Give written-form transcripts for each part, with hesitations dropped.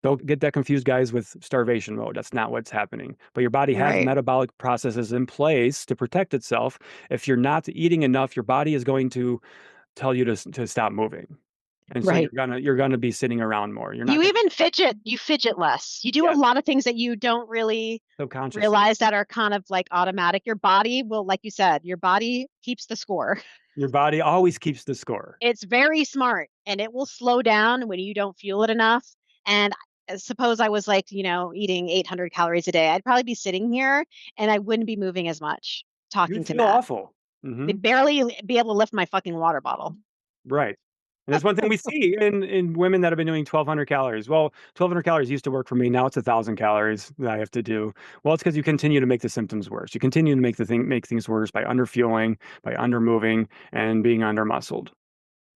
Don't get that confused, guys, with starvation mode. That's not what's happening. But your body has Right. metabolic processes in place to protect itself. If you're not eating enough, your body is going to tell you to stop moving. And so Right. you're gonna be sitting around more. You're not You gonna even fidget. You fidget less. You do a Yes, lot of things that you don't really subconsciously. realize that are kind of like automatic. Your body will, like you said, your body keeps the score. Your body always keeps the score. It's very smart and it will slow down when you don't fuel it enough. And suppose I was like, eating 800 calories a day, I'd probably be sitting here and I wouldn't be moving as much talking You'd to feel Matt. awful. They'd Mhm. barely be able to lift my fucking water bottle. Right. And that's one thing we see in women that have been doing 1,200 calories. Well, 1,200 calories used to work for me. Now it's 1,000 calories that I have to do. Well, it's because you continue to make the symptoms worse. You continue to make things worse by underfueling, by undermoving, and being undermuscled.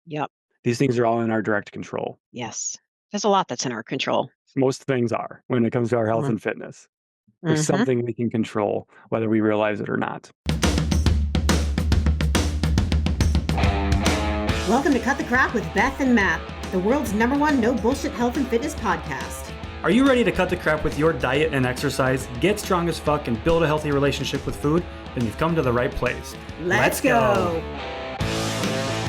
Yep. These things are all in our direct control. Yes. There's a lot that's in our control. Most things are when it comes to our health and fitness. There's Mm-hmm. something we can control, whether we realize it or not. Welcome to Cut the Crap with Beth and Matt, the world's #1 no bullshit health and fitness podcast. Are you ready to cut the crap with your diet and exercise, get strong as fuck, and build a healthy relationship with food? Then you've come to the right place. Let's go.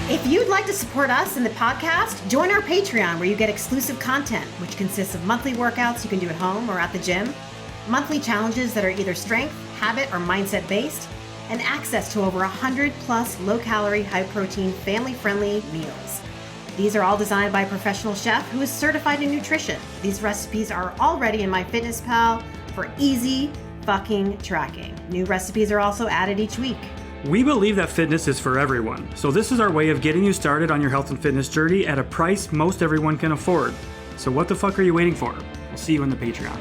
If you'd like to support us in the podcast, join our Patreon where you get exclusive content, which consists of monthly workouts you can do at home or at the gym, monthly challenges that are either strength, habit, or mindset based, and access to over 100 plus low-calorie, high-protein, family-friendly meals. These are all designed by a professional chef who is certified in nutrition. These recipes are already in MyFitnessPal for easy fucking tracking. New recipes are also added each week. We believe that fitness is for everyone, so this is our way of getting you started on your health and fitness journey at a price most everyone can afford. So what the fuck are you waiting for? We'll see you in the Patreon.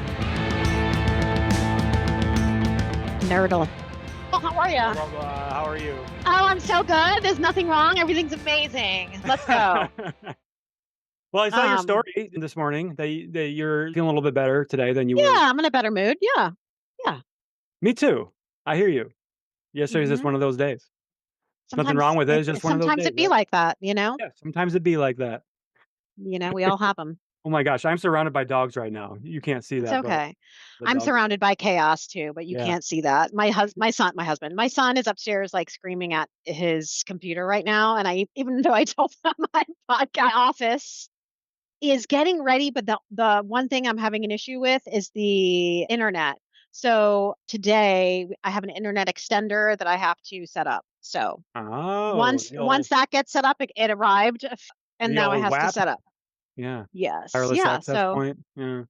Nerdle. Oh, how are you? How are you? Oh, I'm so good. There's nothing wrong. Everything's amazing. Let's go. Well, I saw your Um, story this morning that you're feeling a little bit better today than you yeah, were. I'm in a better mood. Yeah. Yeah. Me too. I hear you. Yesterday's just hmm one of those days. Nothing Sometimes wrong with it. It's just one of those sometimes days, it be right? like that. Yeah, sometimes it be like that. We all have them. Oh my gosh, I'm surrounded by dogs right now. You can't see It's that, but okay. the I'm dogs are surrounded by chaos too, but you yeah. can't see that. My son is upstairs like screaming at his computer right now. And even though I told him my podcast office is getting ready, but the one thing I'm having an issue with is the internet. So today I have an internet extender that I have to set up. So Oh, once that gets set up, it arrived, and the now it old has to WAP. set up. Yeah. Yes, Wireless yeah. access So point. Yeah.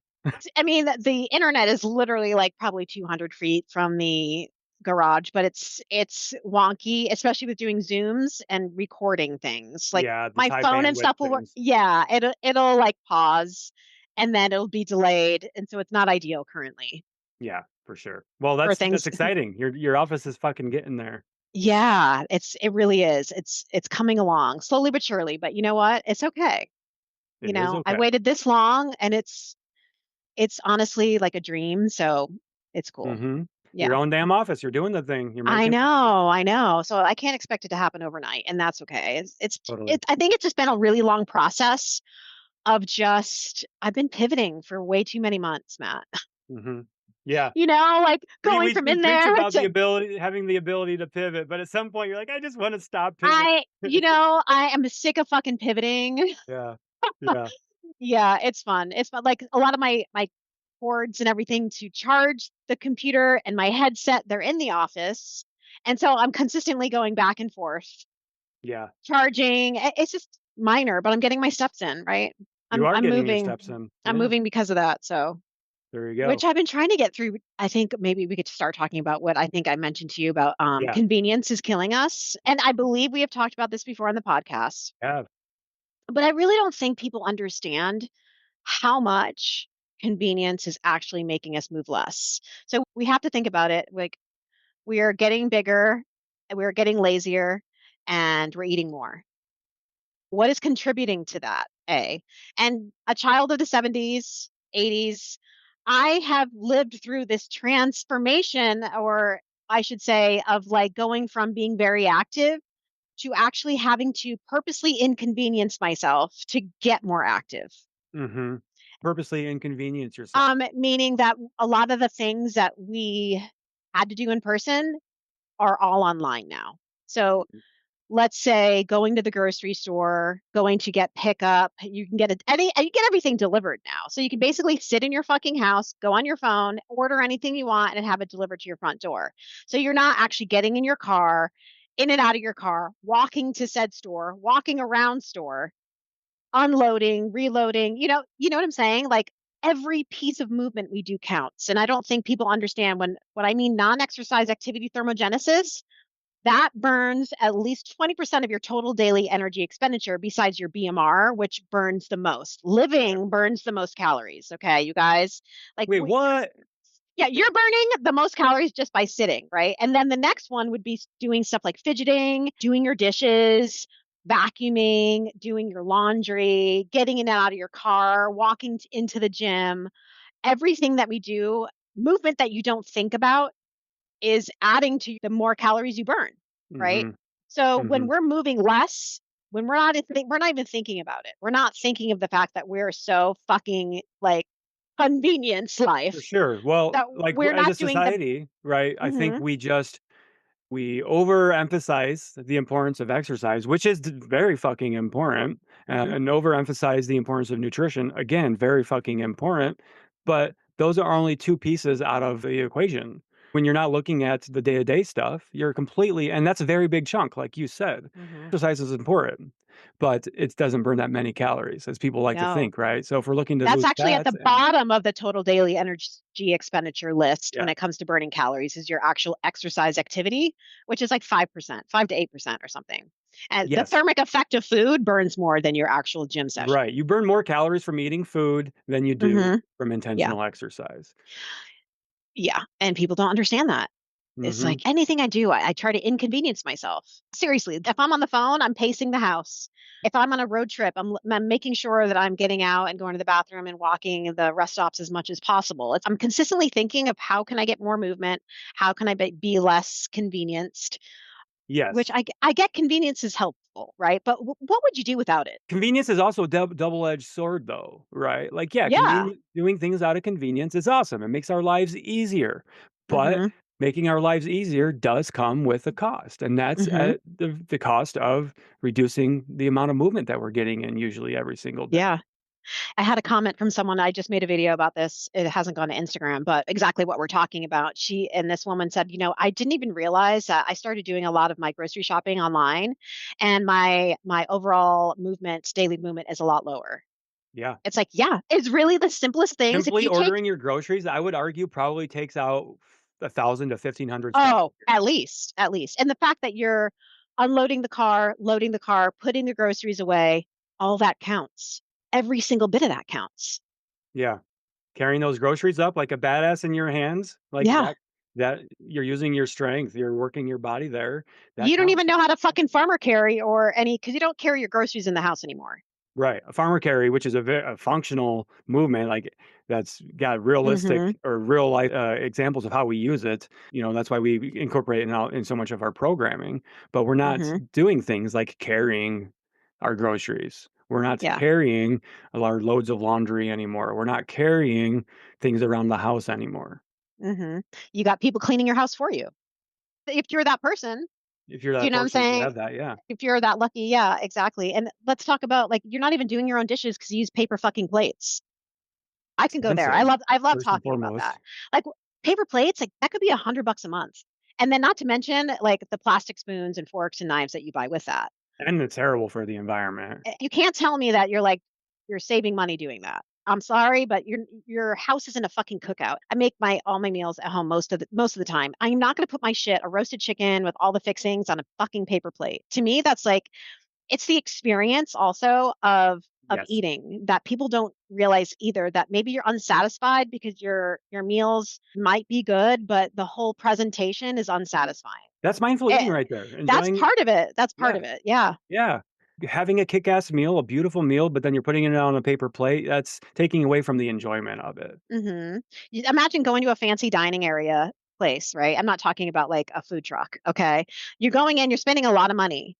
I mean, the internet is literally like probably 200 feet from the garage, but it's wonky, especially with doing Zooms and recording things. Like Yeah, these my high phone and bandwidth stuff will work. things. Yeah, it'll like pause, and then it'll be delayed, and so it's not ideal currently Yeah, for sure. Well, for that's things. exciting. Your office is fucking getting there. Yeah, it really is. It's coming along slowly but surely, but you know what? It's okay. It is I okay. waited this long, and it's honestly like a dream, so it's cool. Mhm. Your Yeah. own damn office. You're doing the thing. You're I making it happen. know, I know. So I can't expect it to happen overnight, and that's okay. Totally. I think it's just been a really long process of just I've been pivoting for way too many months, Matt. Mhm. Yeah. Like We going we from we in preach there about the to ability having the ability to pivot, but at some point you're like, "I just wanna stop pivoting." I am sick of fucking pivoting. Yeah. Yeah. Yeah, it's fun. It's fun. Like a lot of my cords and everything to charge the computer and my headset, they're in the office. And so I'm consistently going back and forth Yeah. charging. It's just minor, but I'm getting my steps in, right? You I'm are I'm getting your moving. steps in. I'm Yeah. moving because of that. So, There you which go. I've been trying to get through. I think maybe we could start talking about what I think I mentioned to you about Yeah. convenience is killing us. And I believe we have talked about this before on the podcast, Yeah. but I really don't think people understand how much convenience is actually making us move less. So we have to think about it. Like we are getting bigger, and we're getting lazier, and we're eating more. What is contributing to that? A. And a child of the 70s, 80s, I have lived through this transformation, or I should say, of like going from being very active to actually having to purposely inconvenience myself to get more active. Mhm. purposely inconvenience yourself? Meaning that a lot of the things that we had to do in person are all online now. So let's say going to the grocery store, going to get pickup, you can get you get everything delivered now. So you can basically sit in your fucking house, go on your phone, order anything you want and have it delivered to your front door. So you're not actually getting in your car, in and out of your car, walking to said store, walking around store, unloading, reloading, you know what I'm saying? Like every piece of movement we do counts. And I don't think people understand what I mean non-exercise activity thermogenesis, that burns at least 20% of your total daily energy expenditure besides your BMR, which burns the most. Living burns the most calories. Okay, you guys. Like Wait, what? yeah, you're burning the most calories just by sitting, right? And then the next one would be doing stuff like fidgeting, doing your dishes, vacuuming, doing your laundry, getting in and out of your car, walking into the gym. Everything that we do, movement that you don't think about is adding to the more calories you burn, right? Mhm, So when mhm. we're moving less, when we're not even thinking about it. We're not thinking of the fact that we're so fucking like convenience For life sure. Well, that like, we're as not a doing the society, right, I think Mhm. we overemphasize the importance of exercise, which is very fucking important, Mhm. and overemphasize the importance of nutrition, again, very fucking important. But those are only two pieces out of the equation. When you're not looking at the day to day stuff, you're completely, and that's a very big chunk, like you said. Mhm. Exercise is important, but it doesn't burn that many calories as people like to No. think, right? So if we're looking to That's lose actually at fat, the and bottom of the total daily energy expenditure list when yeah, it comes to burning calories is your actual exercise activity, which is like 5%, 5 to 8% or something. And the yes, thermic effect of food burns more than your actual gym session. right. You burn more calories from eating food than you do Mhm. from Yeah. intentional exercise. Yeah, and people don't understand that. It's like Mhm. anything I do, I try to inconvenience myself. Seriously, if I'm on the phone, I'm pacing the house. If I'm on a road trip, I'm making sure that I'm getting out and going to the bathroom and walking the rest stops as much as possible. I'm consistently thinking of how can I get more movement? How can I be less convenienced? Which Yes. I get convenience is helpful, right? But what would you do without it? Convenience is also a double-edged sword though, right? Like, yeah, Yeah. doing things out of convenience is awesome. It makes our lives easier. But Mhm. making our lives easier does come with a cost, and that's Mhm. at the cost of reducing the amount of movement that we're getting in usually every single day. Yeah. I had a comment from someone. I just made a video about this. It hasn't gone to Instagram, but exactly what we're talking about. This woman said, I didn't even realize that I started doing a lot of my grocery shopping online and my overall daily movement is a lot lower. Yeah. It's like, yeah, it's really the simplest things. If Simply you take, ordering your groceries, I would argue, probably takes out 1,000 to 1,500 steps. oh, at least. And the fact that you're unloading the car, loading the car, putting the groceries away, all that counts. Every single bit of that counts. Yeah. Carrying those groceries up like a badass in your hands, like Yeah. that you're using your strength, you're working your body there, that You don't counts. even know how to fucking farmer carry or any because you don't carry your groceries in the house anymore. Right. A farmer carry, which is a functional movement, like that's got Mhm, realistic or real life examples of how we use it. That's why we incorporate it out in so much of our programming. But we're not mhm, doing things like carrying our groceries. We're not yeah, carrying our loads of laundry anymore. We're not carrying things around the house anymore. mhm. You got people cleaning your house for you. If you're that person, If you're do you that know what I'm fortunate to saying? have that, yeah. If you're that lucky, yeah, exactly, and let's talk about, like, you're not even doing your own dishes because you use paper fucking plates. I can go there. Expensive, I love first and talking about that. foremost, Like, paper plates, like, that could be $100 a month, and then not to mention, like, the plastic spoons and forks and knives that you buy with that. and it's terrible for the environment. You can't tell me that you're saving money doing that. I'm sorry, but your house isn't a fucking cookout. I make my all my meals at home most of the time. I'm not going to put my shit, a roasted chicken with all the fixings on a fucking paper plate. To me, that's like it's the experience also of Yes. eating that people don't realize either that maybe you're unsatisfied because your meals might be good, but the whole presentation is unsatisfying. That's mindful eating Eh, right there, that's enjoying. part of it. That's part Yeah, of it. Yeah. yeah. Having a kick-ass meal, a beautiful meal, but then you're putting it on a paper plate, that's taking away from the enjoyment of it. Mhm. Imagine going to a fancy dining area place, right? I'm not talking about like a food truck, okay? You're going in, you're spending a lot of money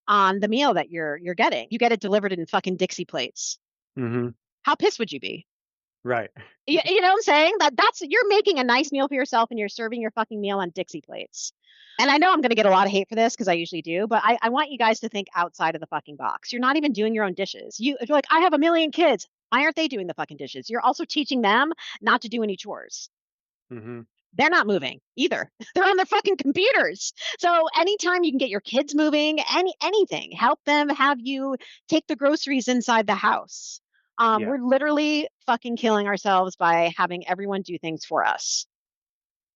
on the meal that you're getting. You get it delivered in fucking Dixie plates. Mhm. How pissed would you be? Right. You know what I'm saying? That's you're making a nice meal for yourself and you're serving your fucking meal on Dixie plates. And I know I'm going to get a lot of hate for this because I usually do, but I want you guys to think outside of the fucking box. You're not even doing your own dishes. You're like, I have a million kids. Why aren't they doing the fucking dishes? You're also teaching them not to do any chores. Mhm. They're not moving either. They're on their fucking computers. So anytime you can get your kids moving, anything, help them have you take the groceries inside the house. Yeah. We're literally fucking killing ourselves by having everyone do things for us.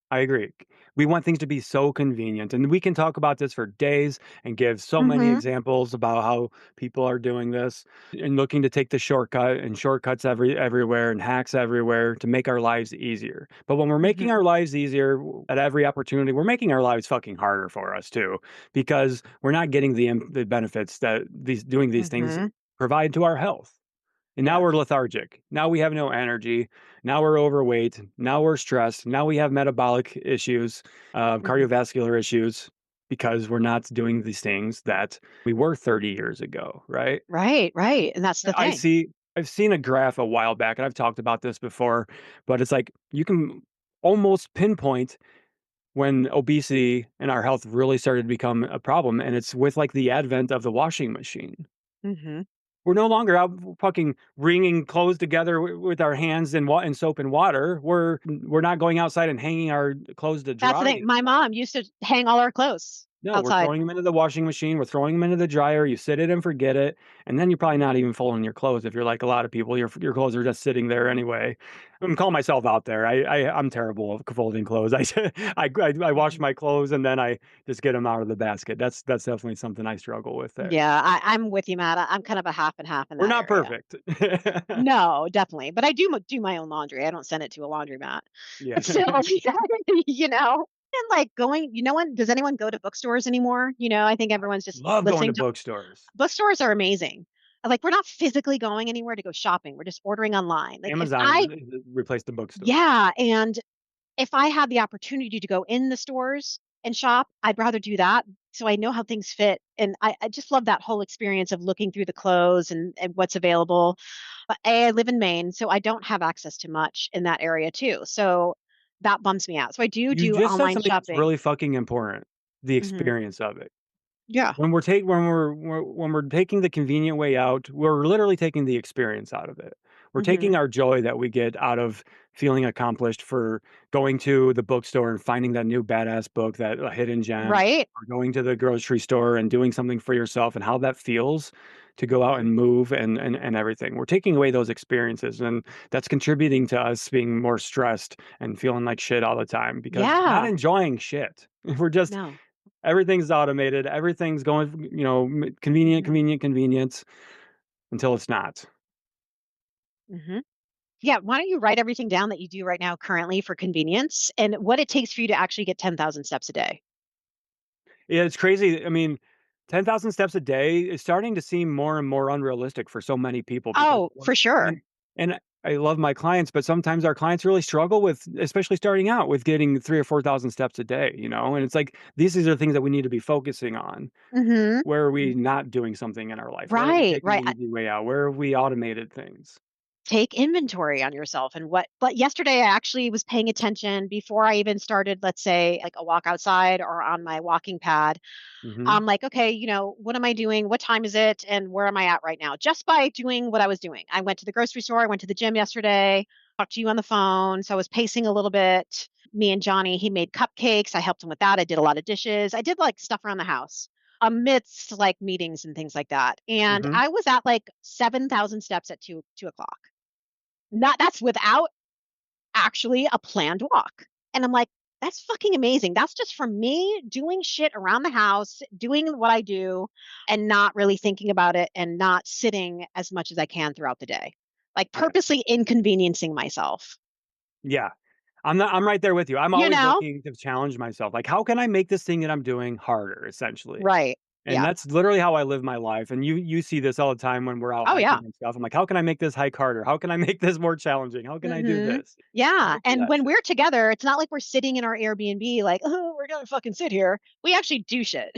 I agree. We want things to be so convenient, and we can talk about this for days and give so many Mhm. examples about how people are doing this and looking to take the shortcut and shortcuts everywhere and hacks everywhere to make our lives easier. But when we're making Mhm. our lives easier at every opportunity, we're making our lives fucking harder for us too, because we're not getting the benefits that these things Mhm. provide to our health. And now Yeah. we're lethargic. Now we have no energy. Now we're overweight. Now we're stressed. Now we have metabolic issues, Mhm. cardiovascular issues, because we're not doing these things that we were 30 years ago, right? Right, right. And that's the I thing. see. I've seen a graph a while back, and I've talked about this before, but it's like you can almost pinpoint when obesity and our health really started to become a problem, and it's with like the advent of the washing machine. Mhm. We're no longer out fucking wringing clothes together with our hands in soap and water. We're not going outside and hanging our clothes to That's the dry thing. My anymore. mom used to hang all our clothes No, we're outside. throwing them into the washing machine. We're throwing them into the dryer. You sit it and forget it, and then you're probably not even folding your clothes. If you're like a lot of people, your clothes are just sitting there anyway. I'm calling myself out there. I'm terrible at folding clothes. I wash Mhm. my clothes and then I just get them out of the basket. That's definitely something I struggle with there. Yeah, I'm with you, Matt. I'm kind of a half and half in We're that not area. perfect. No, definitely. But I do my own laundry. I don't send it to a laundromat. Yeah. But still, you know, and like going, does anyone go to bookstores anymore? I think everyone's just Love going to listening to bookstores. bookstores are amazing. Like we're not physically going anywhere to go shopping. We're just ordering online. Like if Amazon I, has replaced the bookstore. yeah, and if I had the opportunity to go in the stores and shop, I'd rather do that. So I know how things fit. And I just love that whole experience of looking through the clothes and what's available. But I live in Maine, so I don't have access to much in that area too. So that bumps me out. So I do You do just said online something that's shopping. really fucking important, the Hmm. experience of it. Yeah. When we're taking the convenient way out, we're literally taking the experience out of it. We're Hmm. taking our joy that we get out of feeling accomplished for going to the bookstore and finding that new badass book, that a hidden gem, Right. or going to the grocery store and doing something for yourself and how that feels to go out and move and everything. We're taking away those experiences, and that's contributing to us being more stressed and feeling like shit all the time because we're not Yeah. enjoying shit. We're just No. everything's automated. Everything's going, convenient, Hmm. convenient, convenience until it's not. Hmm. Yeah. Why don't you write everything down that you do right now currently for convenience and what it takes for you to actually get 10,000 steps a day? Yeah, it's crazy. I mean, 10,000 steps a day is starting to seem more and more unrealistic for so many people because Oh, for sure. and I love my clients, but sometimes our clients really struggle with, especially starting out, with getting 3 or 4,000 steps a day, and it's like these are the things that we need to be focusing on. Hmm. Where are we not doing something in our life? Where are we Right. taking Right. the easy way out? Where have we automated things? Take inventory on yourself and what but yesterday I actually was paying attention before I even started, let's say, like a walk outside or on my walking pad. Mhm. I'm like, okay, what am I doing? What time is it? And where am I at right now? Just by doing what I was doing. I went to the grocery store, I went to the gym yesterday, talked to you on the phone. So I was pacing a little bit. Me and Johnny, he made cupcakes. I helped him with that. I did a lot of dishes. I did like stuff around the house amidst like meetings and things like that. And Mhm. I was at like 7,000 steps at two o'clock. Not that's without actually a planned walk. And I'm like, that's fucking amazing. That's just from me doing shit around the house, doing what I do, and not really thinking about it and not sitting as much as I can throughout the day. Like Yeah. purposely inconveniencing myself. Yeah. I'm right there with you. I'm You always know? looking to challenge myself. Like, how can I make this thing that I'm doing harder, essentially? Right. And Yeah. that's literally how I live my life. And you see this all the time when we're out Oh yeah. hiking and stuff. I'm like, how can I make this hike harder? How can I make this more challenging? How can I do Mhm. this? I Yeah. go through And that when shit. we're together, it's not like we're sitting in our Airbnb like, oh, we're gonna fucking sit here. We actually do shit.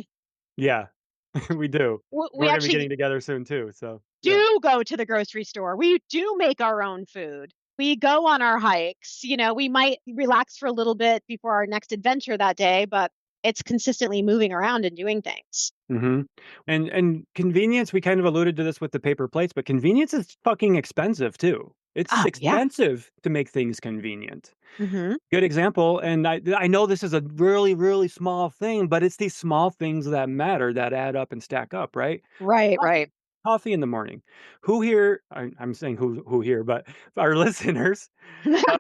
Yeah, we do. We We're gonna be actually getting together soon too. So yeah. do go to the grocery store. We do make our own food. We go on our hikes, we might relax for a little bit before our next adventure that day, but it's consistently moving around and doing things. Mm-hmm. And convenience, we kind of alluded to this with the paper plates, but convenience is fucking expensive too. It's Oh, yeah. expensive to make things convenient. Hmm. Good example, and I know this is a really, really small thing, but it's these small things that matter that add up and stack up, right? Right, Coffee. right. Coffee in the morning. Who here, I'm saying who here, but our listeners, uh,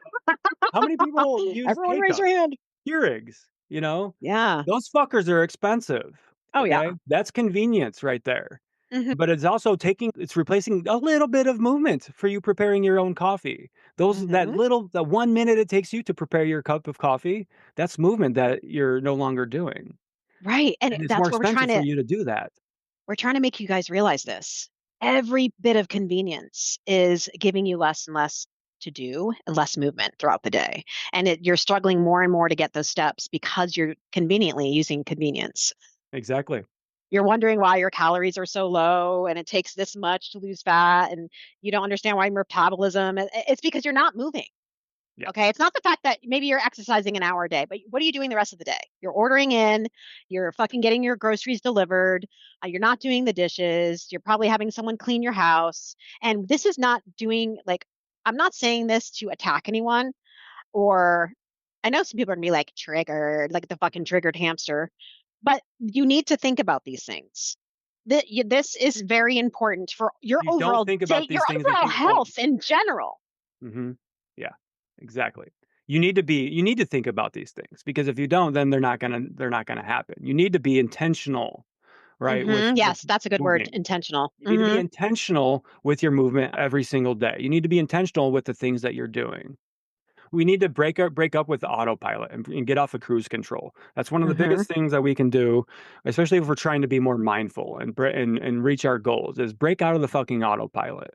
how many people use Everyone raise your K-Cups, hand. Keurigs, you know? Yeah. Those fuckers are expensive, Oh, yeah. okay? That's convenience right there. Hmm. But it's replacing a little bit of movement for you preparing your own coffee. Hmm. The 1 minute it takes you to prepare your cup of coffee, that's movement that you're no longer doing. Right. And And it's more that's what expensive for you to do that. we're trying to make you guys realize this. Every bit of convenience is giving you less and less to do and less movement throughout the day. And you're struggling more and more to get those steps because you're conveniently using convenience. Exactly. You're wondering why your calories are so low and it takes this much to lose fat and you don't understand why your metabolism it's because you're not moving. Yeah. Okay. It's not the fact that maybe you're exercising an hour a day, but what are you doing the rest of the day? You're ordering in, you're fucking getting your groceries delivered, you're not doing the dishes, you're probably having someone clean your house. And this is not doing like, I'm not saying this to attack anyone or I know some people are gonna be like triggered, like the fucking triggered hamster, but you need to think about these things. This is very important for your You don't overall think day, about your these things, you overall think, "Oh." health in general. Mhm. Yeah, exactly. You need to think about these things because if you don't, then they're not gonna happen. You need to be intentional, right, with Yes, that's a good word, moving. intentional. You need to be intentional with your movement every single day. You need to be intentional with the things that you're doing. We need to break up with autopilot and get off of cruise control. That's one of the Mhm. biggest things that we can do, especially if we're trying to be more mindful and reach our goals, is break out of the fucking autopilot.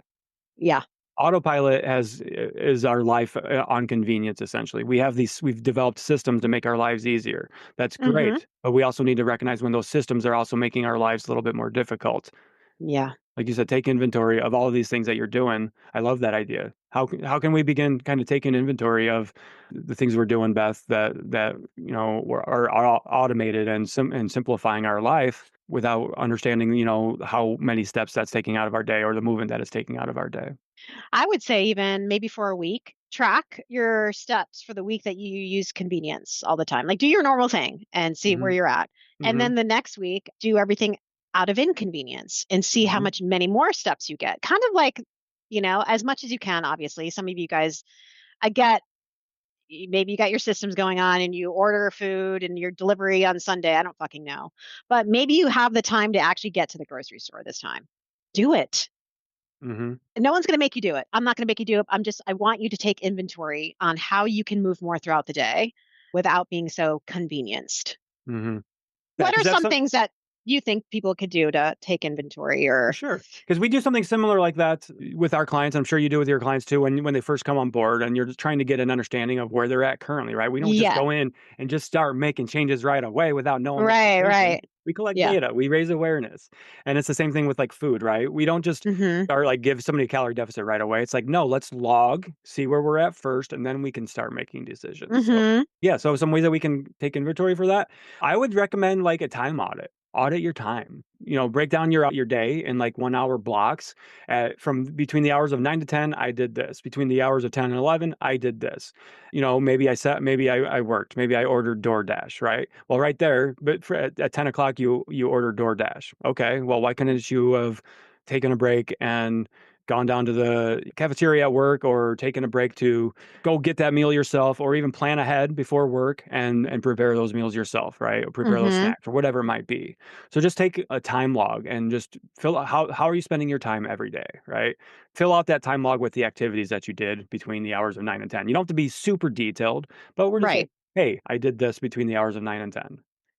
Yeah. Autopilot is our life on convenience, essentially. We've developed systems to make our lives easier. That's Mhm. great, but we also need to recognize when those systems are also making our lives a little bit more difficult. Yeah. Like you said, take inventory of all of these things that you're doing. I love that idea. How can we begin kind of taking inventory of the things we're doing, Beth, that are automated and simplifying our life without understanding, how many steps that's taking out of our day or the movement that it's taking out of our day. I would say even maybe for a week, track your steps for the week that you use convenience all the time. Like do your normal thing and see where Mhm. you're at. And Mhm. then the next week, do everything out of inconvenience and see how Mhm. much many more steps you get. Kind of like, as much as you can, obviously. Some of you guys, I get maybe you got your systems going on and you order food and your delivery on Sunday. I don't fucking know. But maybe you have the time to actually get to the grocery store this time. Do it. Mhm. No one's going to make you do it. I'm not going to make you do it. I want you to take inventory on how you can move more throughout the day without being so convenienced. Mhm. Yeah, What are because that's some things that you think people could do to take inventory for or, sure, because we do something similar like that with our clients. I'm sure you do with your clients too when they first come on board and you're just trying to get an understanding of where they're at currently, right? We don't just yeah, go in and just start making changes right away without knowing what they're right, thinking. right. We collect Yeah. data, we raise awareness. And it's the same thing with like food, right? We don't just Mhm. start like give somebody a calorie deficit right away. It's like, no, let's log, see where we're at first, and then we can start making decisions. So Mhm. yeah, so some ways that we can take inventory for that. I would recommend like a time audit. Audit your time. Break down your day in like 1 hour blocks. From between the hours of 9 to 10, I did this. Between the hours of 10 and 11, I did this. Maybe I worked. Maybe I ordered DoorDash. Right. Well, right there. But at 10 o'clock, you ordered DoorDash. Okay. Well, why couldn't you have taken a break and gone down to the cafeteria at work or taken a break to go get that meal yourself or even plan ahead before work and prepare those meals yourself, right? Or prepare those Mhm. snacks or whatever it might be. So just take a time log and just fill out how are you spending your time every day, right? Fill out that time log with the activities that you did between the hours of 9 and 10. You don't have to be super detailed, but we're just like, Right. hey, I did this between the hours of 9 and 10.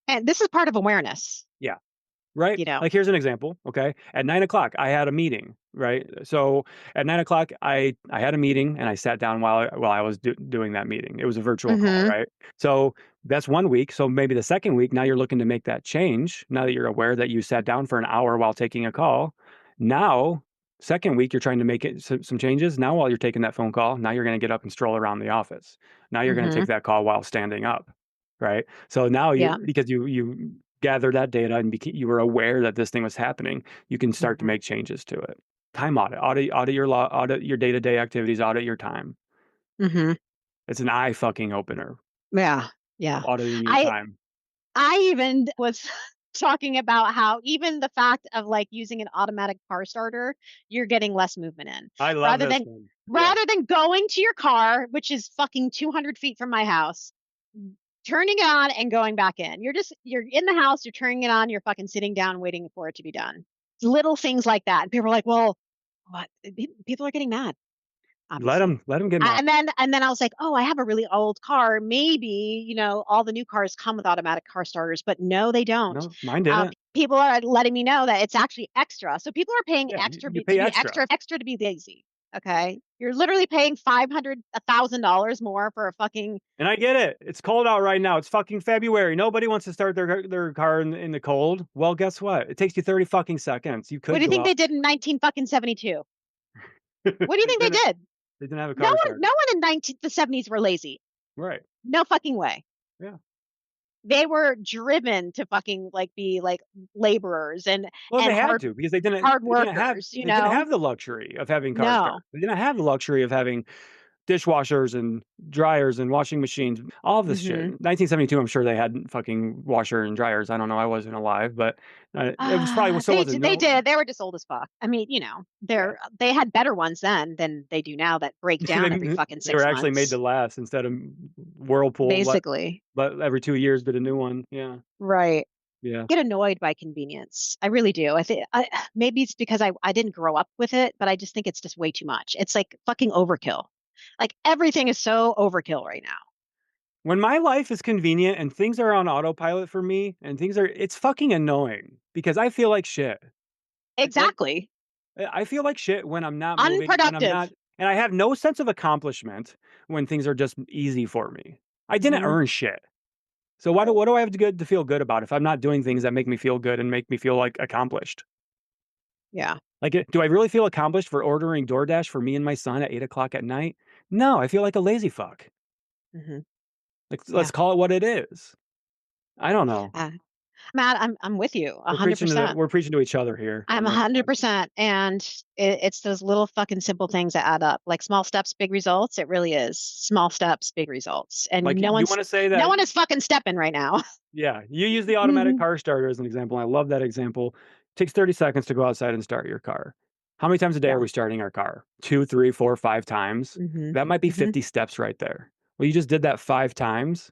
And this is part of awareness, Yeah. Right? you know. Like, here's an example, okay? At 9 o'clock, I had a meeting, right? So at 9 o'clock, I had a meeting and I sat down while I was doing that meeting. It was a virtual call, Mhm. right? So that's 1 week. So maybe the second week, now you're looking to make that change. Now that you're aware that you sat down for an hour while taking a call. Now Second week, you're trying to make it some changes. Now, while you're taking that phone call, now you're going to get up and stroll around the office. Now you're going to Mhm. take that call while standing up, right? So now Yeah. because you gathered that data and you were aware that this thing was happening, you can start to Mhm. make changes to it. Time audit your day-to-day activities, audit your time. Mhm. It's an eye fucking opener, Yeah. Yeah. auditing your I time. I even was talking about how even the fact of like using an automatic car starter, you're getting less movement in. I love Rather this than one. Yeah. rather than going to your car, which is fucking 200 feet from my house, turning it on and going back in. You're in the house, you're turning it on, you're fucking sitting down waiting for it to be done. Little things like that. And people are like, well, what? People are getting mad, obviously. Let them get mad. And then I was like, oh, I have a really old car. Maybe, all the new cars come with automatic car starters, but no, they don't. No, mine didn't. People are letting me know that it's actually extra. So people are paying Yeah, extra you to pay be extra. extra to be lazy. Okay. You're literally paying $1,000 more for a fucking. And I get it. It's cold out right now. It's fucking February. Nobody wants to start their car in the cold. Well, guess what? It takes you 30 fucking seconds. You What could do you go think out. they did in 1972? What do you They think they didn't did? they didn't have a No car one, no starter. one in the 70s were lazy. Right. No fucking way. Yeah. They were driven to fucking like be like laborers and Well, and they had hard to because hard workers, they didn't have the luxury of having car No. starters. They didn't have the luxury of having dishwashers and dryers and washing machines, all of this shit. Mhm. 1972, I'm sure they had fucking washer and dryers. I don't know. I wasn't alive, but it was probably still They wasn't did. They no. did. They were just old as fuck. I mean, Yeah. they had better ones then than they do now that break they down every fucking they were six actually made to months. last instead of Whirlpool. Basically. But every 2 years did a new one. Yeah. Right. Yeah. Get annoyed by convenience. I really do. I think maybe it's because I didn't grow up with it, but I just think it's just way too much. It's like fucking overkill. Like everything is so overkill right now. When my life is convenient and things are on autopilot for me and it's fucking annoying because I feel like shit. Okay? Exactly. I feel like shit when I'm not moving, when I'm Unproductive. not, and I have no sense of accomplishment when things are just easy for me. I didn't Hmm. earn shit. So what do I have to feel good about if I'm not doing things that make me feel good and make me feel like accomplished? Yeah. Like, do I really feel accomplished for ordering DoorDash for me and my son at 8 o'clock at night? No, I feel like a lazy fuck. Hmm. Like, let's Yeah. call it what it is. I don't know. Uh, Matt, I'm with you 100%. We're preaching to each other here I'm on this one. 100%. And it's those little fucking simple things that add up. Like small steps, big results. It really is. Small steps, big results. And Like, you want to say no that? one is fucking stepping right now. Yeah, you use the automatic car starter as an example. I love that example. Takes 30 seconds to go outside and start your car. How many times a day are Yeah. we starting our car? 2, 3, 4, 5 times. Hmm. That might be Hmm. 50 steps right there. Well, you just did that 5 times.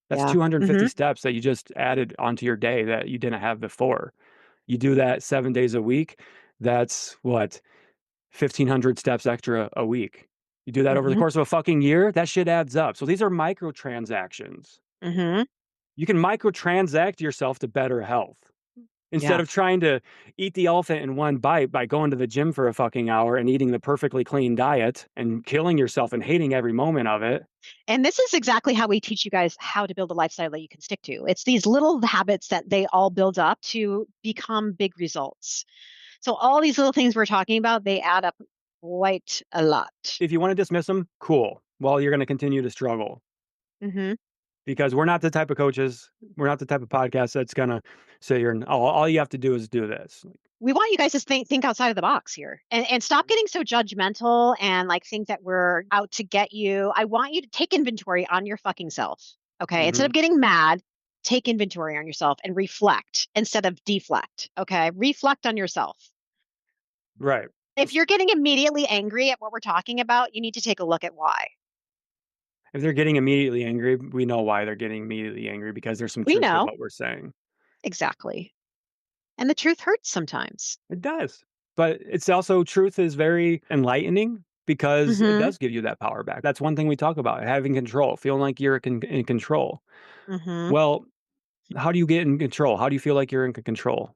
That's Yeah. 250 Hmm. steps that you just added onto your day that you didn't have before. You do that 7 days a week. That's what? 1,500 steps extra a week. You do that over the Hmm. course of a fucking year, that shit adds up. So these are microtransactions. Hmm. You can microtransact yourself to better health. Instead Yeah. of trying to eat the elephant in one bite by going to the gym for a fucking hour and eating the perfectly clean diet and killing yourself and hating every moment of it. And this is exactly how we teach you guys how to build a lifestyle that you can stick to. It's these little habits that they all build up to become big results. So all these little things we're talking about, they add up quite a lot. If you want to dismiss them, cool. Well, you're going to continue to struggle Hmm. because we're not the type of coaches, we're not the type of podcast that's going to say you're all you have to do is do this. We want you guys to think outside of the box here and stop getting so judgmental and like think that we're out to get you. I want you to take inventory on your fucking self. Okay. Instead Mhm. of getting mad, take inventory on yourself and reflect instead of deflect. Okay. Reflect on yourself. Right. If you're getting immediately angry at what we're talking about, you need to take a look at why. If they're getting immediately angry, we know why they're getting immediately angry because there's some We truth to know what we're saying. exactly. And the truth hurts sometimes. It does. But it's also truth is very enlightening because it Mm-hmm. does give you that power back. That's one thing we talk about, having control, feeling like you're in control. Mm-hmm. Well, how do you get in control? How do you feel like you're in control?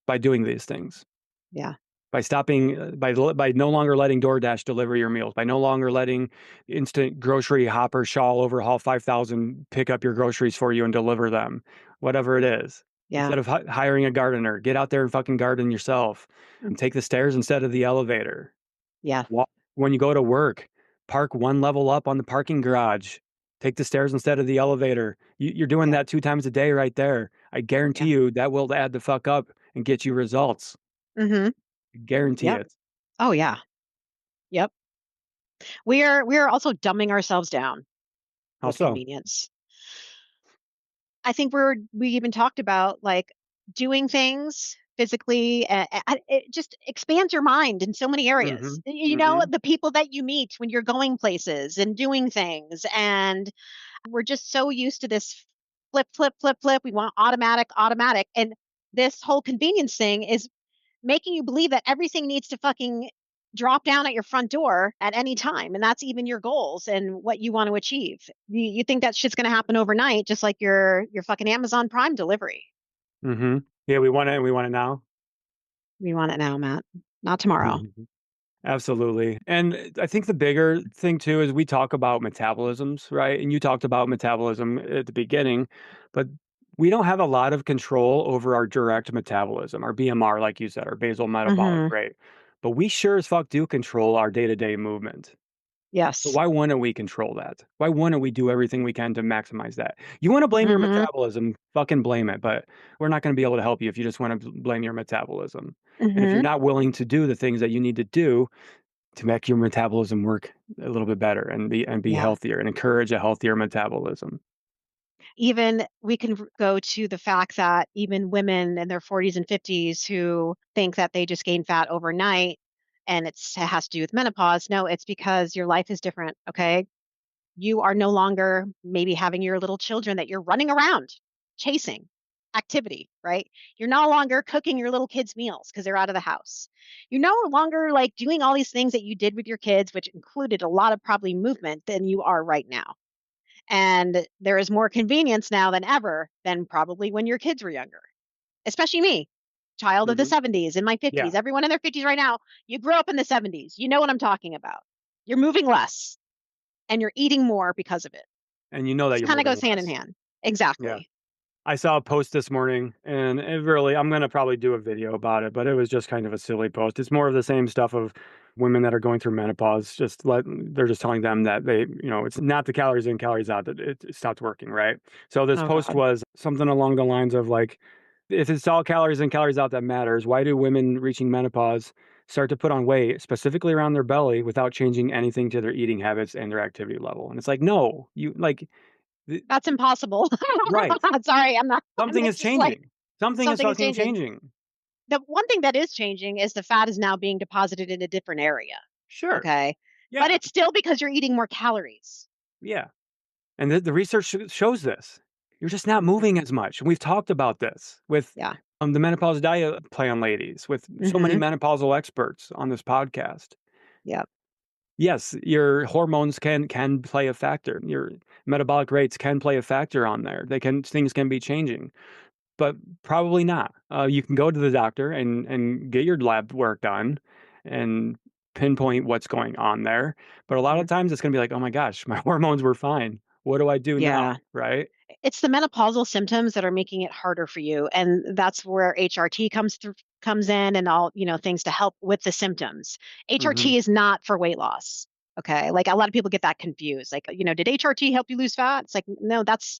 By doing these things. Yeah. By stopping, by no longer letting DoorDash deliver your meals, by no longer letting instant grocery hopper shawl overhaul 5,000 pick up your groceries for you and deliver them, whatever it is. Yeah. Instead of hiring a gardener, get out there and fucking garden yourself Mm. and take the stairs instead of the elevator. Yeah. When you go to work, park one level up on the parking garage. Take the stairs instead of the elevator. You're doing Yeah. that 2 times a day right there. I Yeah. guarantee you that will add the fuck up and get you results. Mhm. Guarantee Yep. it. Oh, yeah. Yep. We are also dumbing ourselves down How with so? convenience. I think we even talked about like doing things physically. It just expands your mind in so many areas. Mhm. You know, Mhm. the people that you meet when you're going places and doing things, and we're just so used to this flip, flip, flip, flip. We want automatic, automatic, and this whole convenience thing is making you believe that everything needs to fucking drop down at your front door at any time, and that's even your goals and what you want to achieve. You think that shit's going to happen overnight, just like your fucking Amazon Prime delivery. Mhm. Yeah, we want it now. We want it now, Matt, not tomorrow. Mhm. Absolutely. And I think the bigger thing too is we talk about metabolisms, right? And you talked about metabolism at the beginning, but we don't have a lot of control over our direct metabolism, our BMR, like you said, our basal metabolic Hmm. rate. But we sure as fuck do control our day-to-day movement. So Yes. why wouldn't we control that? Why wouldn't we do everything we can to maximize that? You want to blame your Hmm. metabolism, fucking blame it, but we're not going to be able to help you if you just want to blame your metabolism. And if you're Hmm. not willing to do the things that you need to do to make your metabolism work a little bit better and be Yeah. healthier and encourage a healthier metabolism. Even we can go to the fact that even women in their 40s and 50s who think that they just gain fat overnight and it has to do with menopause. No, it's because your life is different. Okay. You are no longer maybe having your little children that you're running around chasing activity, right? You're no longer cooking your little kids' meals because they're out of the house. You're no longer like doing all these things that you did with your kids, which included a lot of probably movement than you are right now. And there is more convenience now than ever than probably when your kids were younger, especially me, child of the Mhm. 70s, in my 50s. Yeah, Everyone in their 50s right now, you grew up in the 70s. You know what I'm talking about. You're moving less and you're eating more because of it. and you know that It you're kind of moving goes hand in less. hand. Yeah. Exactly. I saw a post this morning and it really I'm gonna probably do a video about it, but it was just kind of a silly post. It's more of the same stuff of women that are going through menopause, they're just telling them that it's not the calories in, calories out that it stopped working, right? So this Oh post God. was something along the lines of like, if it's all calories in, calories out that matters, why do women reaching menopause start to put on weight, specifically around their belly, without changing anything to their eating habits and their activity level? And it's like, no, you like th- That's impossible. right. Sorry, I'm not. Something is It's just like changing. Something is something is fucking changing. changing. The one thing that is changing is the fat is now being deposited in a different area. Sure. Okay. But Yeah. it's still because you're eating more calories. Yeah. And the research shows this. You're just not moving as much. And we've talked about this with Yeah. the menopause diet plan ladies, with so many Hmm. menopausal experts on this podcast. Yep. Yes, your hormones can play a factor. Your metabolic rates can play a factor on there. Things can be changing, but probably not. You can go to the doctor and get your lab work done and pinpoint what's going on there. But a lot Hmm. of times it's going to be like, oh my gosh, my hormones were fine. What do I do now? Yeah. Right? It's the menopausal symptoms that are making it harder for you, and that's where HRT comes in, and all things to help with the symptoms. Hmm. HRT is not for weight loss. Okay, like a lot of people get that confused. Like, did HRT help you lose fat? It's like, no, that's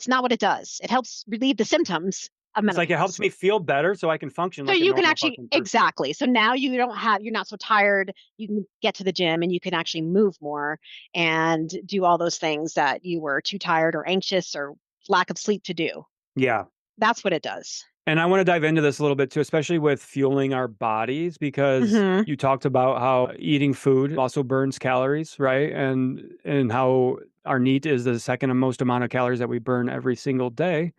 not what it does. It helps relieve the symptoms of It's like it helps menopause. me feel better so I can function So like a you can normal actually, fucking person. exactly. So now you're not so tired. You can get to the gym and you can actually move more and do all those things that you were too tired or anxious or lack of sleep to do. Yeah. That's what it does. And I want to dive into this a little bit too, especially with fueling our bodies, because Hmm. you talked about how eating food also burns calories, right? And how our NEAT is the second most amount of calories that we burn every single day.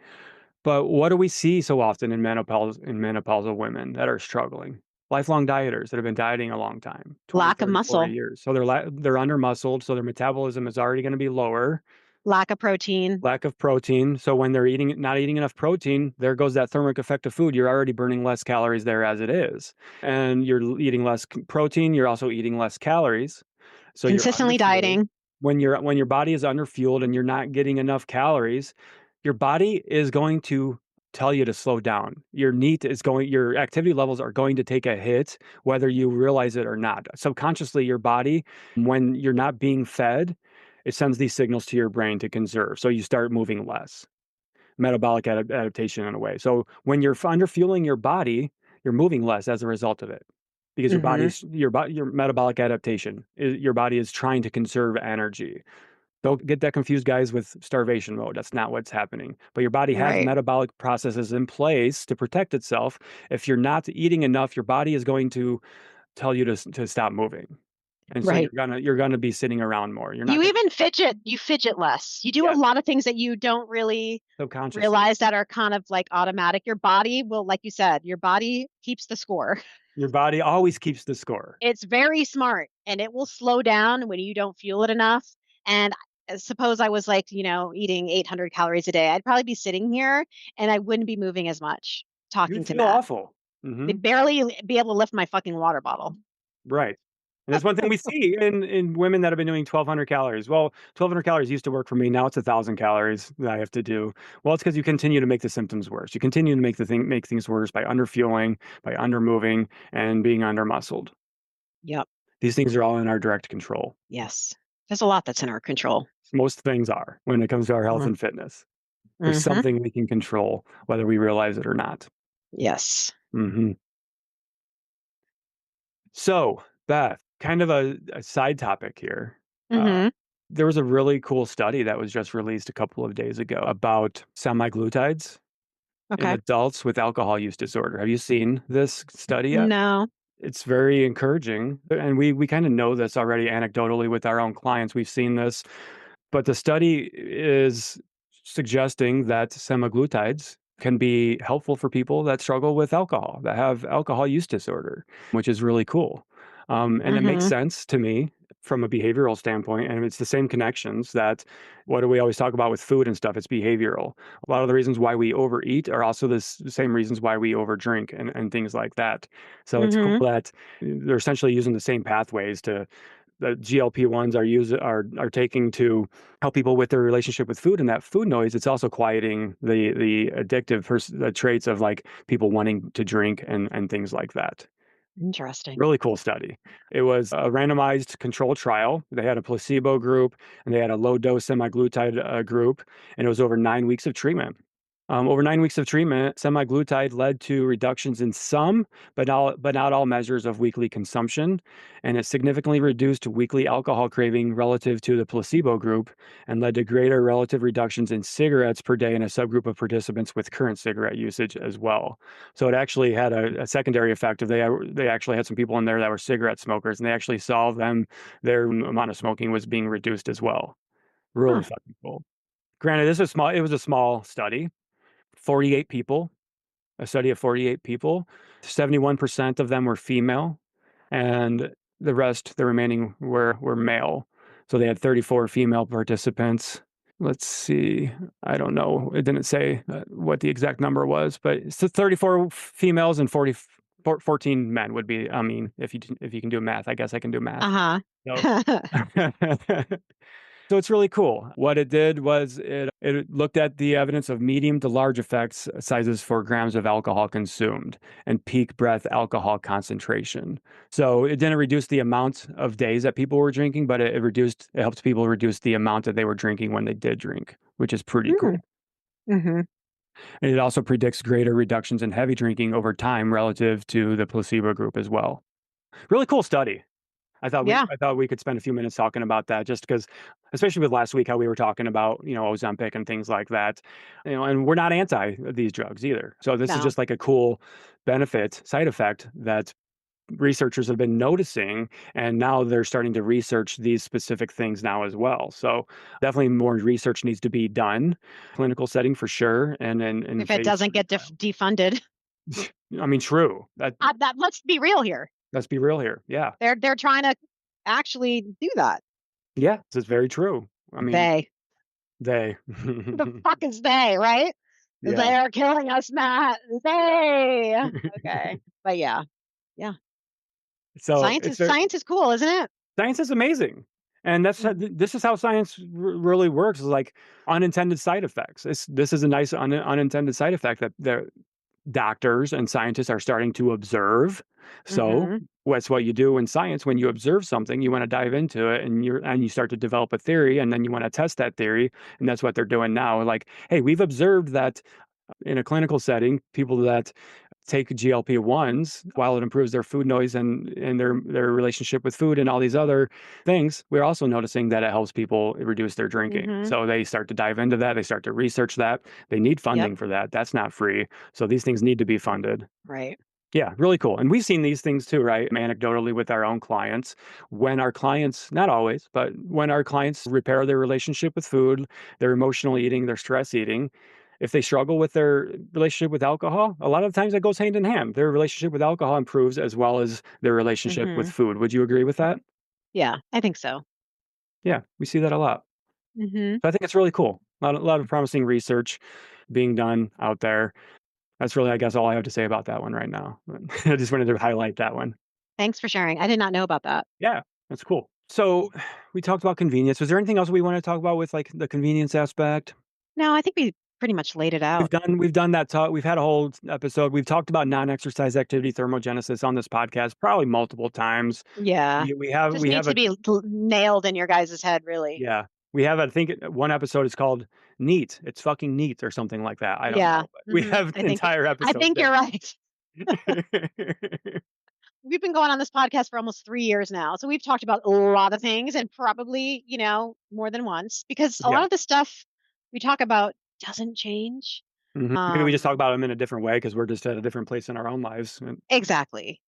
But what do we see so often in menopausal women that are struggling? Lifelong dieters that have been dieting a long time, 20, Lack of 30, 40 muscle, years. So they're under muscled, so their metabolism is already going to be lower. lack of protein. Lack of protein. So when they're not eating enough protein, there goes that thermic effect of food. You're already burning less calories there as it is. And you're eating less protein, you're also eating less calories. So you're Consistently underfueled. dieting. When your body is underfueled and you're not getting enough calories, your body is going to tell you to slow down. Your activity levels are going to take a hit, whether you realize it or not. Subconsciously, your body, when you're not being fed, it sends these signals to your brain to conserve. So you start moving less. Metabolic adaptation in a way. So when you're underfueling your body, you're moving less as a result of it, because your metabolic adaptation. Your body is trying to conserve energy. Don't get that confused, guys, with starvation mode. That's not what's happening. But your body has Right. metabolic processes in place to protect itself. If you're not eating enough, your body is going to tell you to stop moving, and so Right. you're gonna be sitting around more. You're not You gonna, even fidget. You fidget less. You do a yeah, lot of things that you don't really subconsciously. realize that are kind of like automatic. Your body will, like you said, your body keeps the score. Your body always keeps the score. It's very smart and it will slow down when you don't fuel it enough. And suppose I was like, eating 800 calories a day, I'd probably be sitting here and I wouldn't be moving as much You talking would to feel Matt. awful. They'd Mhm. barely be able to lift my fucking water bottle. Right. And that's one thing we see in women that have been doing 1,200 calories. Well, 1,200 calories used to work for me. Now it's 1,000 calories that I have to do. Well, it's because you continue to make the symptoms worse. You continue to make things worse by underfueling, by undermoving, and being undermuscled. Yep. These things are all in our direct control. Yes. There's a lot that's in our control. Most things are when it comes to our health Mm-hmm. and fitness. There's Mm-hmm. something we can control, whether we realize it or not. Yes. Mhm. So, Beth, kind of a side topic here. Uh, Mm-hmm. there was a really cool study that was just released a couple of days ago about semaglutides in Okay. adults with alcohol use disorder. Have you seen this study yet? No. It's very encouraging, and we kind of know this already anecdotally with our own clients. We've seen this, but the study is suggesting that semaglutides can be helpful for people that struggle with alcohol, that have alcohol use disorder, which is really cool. And it makes Mm-hmm. sense to me from a behavioral standpoint. And it's the same connections that what do we always talk about with food and stuff? It's behavioral. A lot of the reasons why we overeat are also the same reasons why we overdrink and things like that. So it's cool Mm-hmm. that they're essentially using the same pathways to the GLP-1s are taking to help people with their relationship with food, and that food noise. It's also quieting the addictive the traits of like people wanting to drink and things like that. Interesting. Really cool study. It was a randomized control trial. They had a placebo group and they had a low dose semaglutide group, and it was over 9 weeks of treatment. Over 9 weeks of treatment, semaglutide led to reductions in some, but not all measures of weekly consumption, and it significantly reduced weekly alcohol craving relative to the placebo group, and led to greater relative reductions in cigarettes per day in a subgroup of participants with current cigarette usage as well. So it actually had a secondary effect of they actually had some people in there that were cigarette smokers, and they actually saw their amount of smoking was being reduced as well. Really Huh. fucking cool. Granted, this was small. It was a small study, 48 people, a study of 48 people. 71% of them were female, and the remaining were male. So they had 34 female participants. Let's see. I don't know. It didn't say what the exact number was, but it's 34 females and 14 men would be. I mean, if you can do math, I guess I can do math. So Uh-huh. So it's really cool. What it did was it looked at the evidence of medium to large effects sizes for grams of alcohol consumed and peak breath alcohol concentration. So it didn't reduce the amount of days that people were drinking, but it helped people reduce the amount that they were drinking when they did drink, which is pretty Mm. cool. Mm-hmm. And it also predicts greater reductions in heavy drinking over time relative to the placebo group as well. Really cool study. Yeah. I thought we could spend a few minutes talking about that just because, especially with last week, how we were talking about, Ozempic and things like that, and we're not anti these drugs either. So this is No. just like a cool side effect that researchers have been noticing, and now they're starting to research these specific things now as well. So definitely more research needs to be done, clinical setting for sure, and in If it phase doesn't three get trial. defunded, I mean, true. let's be real here. Let's be real here. Yeah. They're trying to actually do that. Yeah, this is very true. I mean, They. they. The fuck is they, right? Yeah. They are killing us, Matt. They. Okay. But yeah. Yeah. So it's very Science is cool, isn't it? science is amazing. And Mhm. this is how science really works, is like unintended side effects. This is a nice unintended side effect that doctors and scientists are starting to observe. So Mhm. what's what you do in science when you observe something, you want to dive into it and you start to develop a theory and then you want to test that theory. And that's what they're doing now. Like, hey, we've observed that in a clinical setting, people that take GLP-1s, while it improves their food noise and their relationship with food and all these other things, we're also noticing that it helps people reduce their drinking. Mhm. So they start to dive into that. They start to research that. They need Yep. funding for that. That's not free. So these things need to be funded. Right. Yeah, really cool. And we've seen these things too, right? Anecdotally with our own clients. When our clients, not always, but when our clients repair their relationship with food, their emotional eating, their stress eating, if they struggle with their relationship with alcohol, a lot of times that goes hand in hand. Their relationship with alcohol improves as well as their relationship with Mhm. food. Would you agree with that? Yeah, I think so. Yeah, we see that a lot. Mhm. So I think it's really cool. A lot of promising research being done out there. That's really, I guess, all I have to say about that one right now. I just wanted to highlight that one. Thanks for sharing. I did not know about that. Yeah, that's cool. So we talked about convenience. Was there anything else we want to talk about with like the convenience aspect? No, I think we pretty much laid it out. We've done that talk. We've had a whole episode. We've talked about non-exercise activity thermogenesis on this podcast probably multiple times. Yeah. Just We needs have to a be nailed in your guys' head, really. yeah. We have I think one episode is called neat. It's fucking neat or something like that. I don't Yeah. know, but we Mhm. have an entire I episode think you're right. dedicated. We've been going on this podcast for almost 3 years now, so we've talked about a lot of things and probably, more than once because a lot Yeah. of the stuff we talk about doesn't change. Maybe we just Um, talk about them in a different way because we're just at a different place in our own lives. exactly.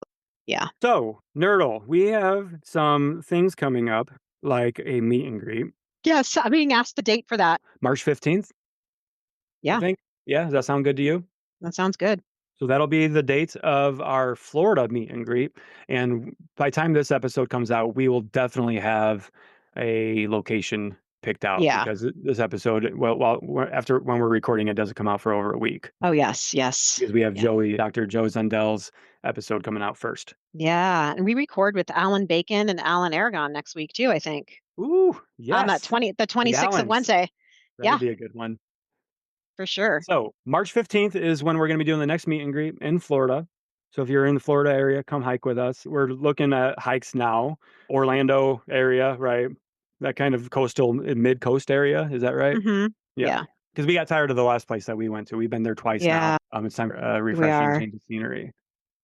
Yeah. So, Nerdle, we have some things coming up, like a meet and greet, Yes, I'm being asked the date for that. March 15th, I Yeah, think. Yeah, does that sound good to you? that sounds good. So that'll be the date of our Florida meet and greet. And by the time this episode comes out, we will definitely have a location picked out Yeah. because this episode, after when we're recording, it doesn't come out for over a week Oh, yes, yes. because we have Yeah. Dr. Joe Zundel's episode coming out first. Yeah, and we record with Alan Bacon and Alan Aragon next week too, I think. Ooh, On that yes. 26th of Gallons. Wednesday. That'll Yeah, be a good one. for sure. So March 15th is when we're going to be doing the next meet and greet in Florida. So if you're in the Florida area, come hike with us. We're looking at hikes now. Orlando area, right? That kind of coastal mid coast area. Is that right? Mhm. Yeah. Yeah. Because we got tired of the last place that we went to. We've been there twice now. Yeah, It's time for a we refreshing are. change of scenery.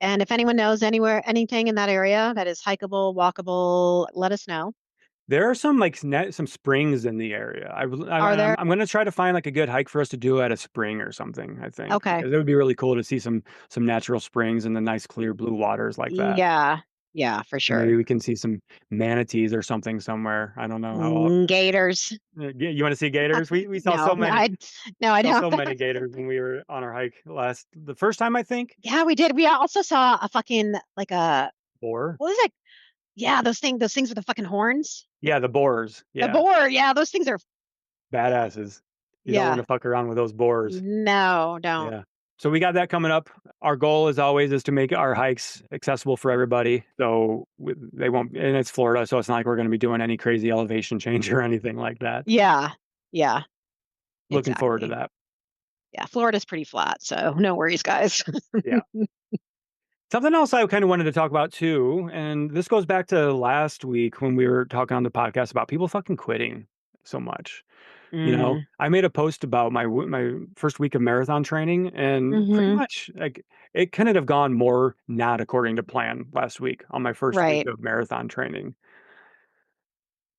And if anyone knows anything in that area that is hikeable, walkable, let us know. There are some like some springs in the area. Are there? I'm going to try to find like a good hike for us to do at a spring or something. I think Okay. because it would be really cool to see some natural springs and the nice clear blue waters like that. Yeah. Yeah, for sure. Maybe we can see some manatees or something somewhere. I don't know how. Gators. You want to see gators? We saw No, so many. no, I Saw don't. so many gators when we were on our hike the first time I think. Yeah, we did. We also saw a fucking like a Boar. what was it? Yeah, those things with the fucking horns. Yeah, the boars. The Yeah, boar. Yeah, those things are. badasses. You don't want Yeah. to fuck around with those boars. No, don't. Yeah. So we got that coming up. Our goal is always is to make our hikes accessible for everybody. So they won't, and it's Florida, so it's not like we're going to be doing any crazy elevation change or anything like that. Yeah. Yeah. Looking forward to Exactly. that. Yeah, Florida's pretty flat, so no worries, guys. Yeah. Something else I kind of wanted to talk about too, and this goes back to last week when we were talking on the podcast about people fucking quitting so much. Mm. I made a post about my first week of marathon training, and pretty Mhm. much like it couldn't have gone more not according to plan last week on my first week Right. of marathon training.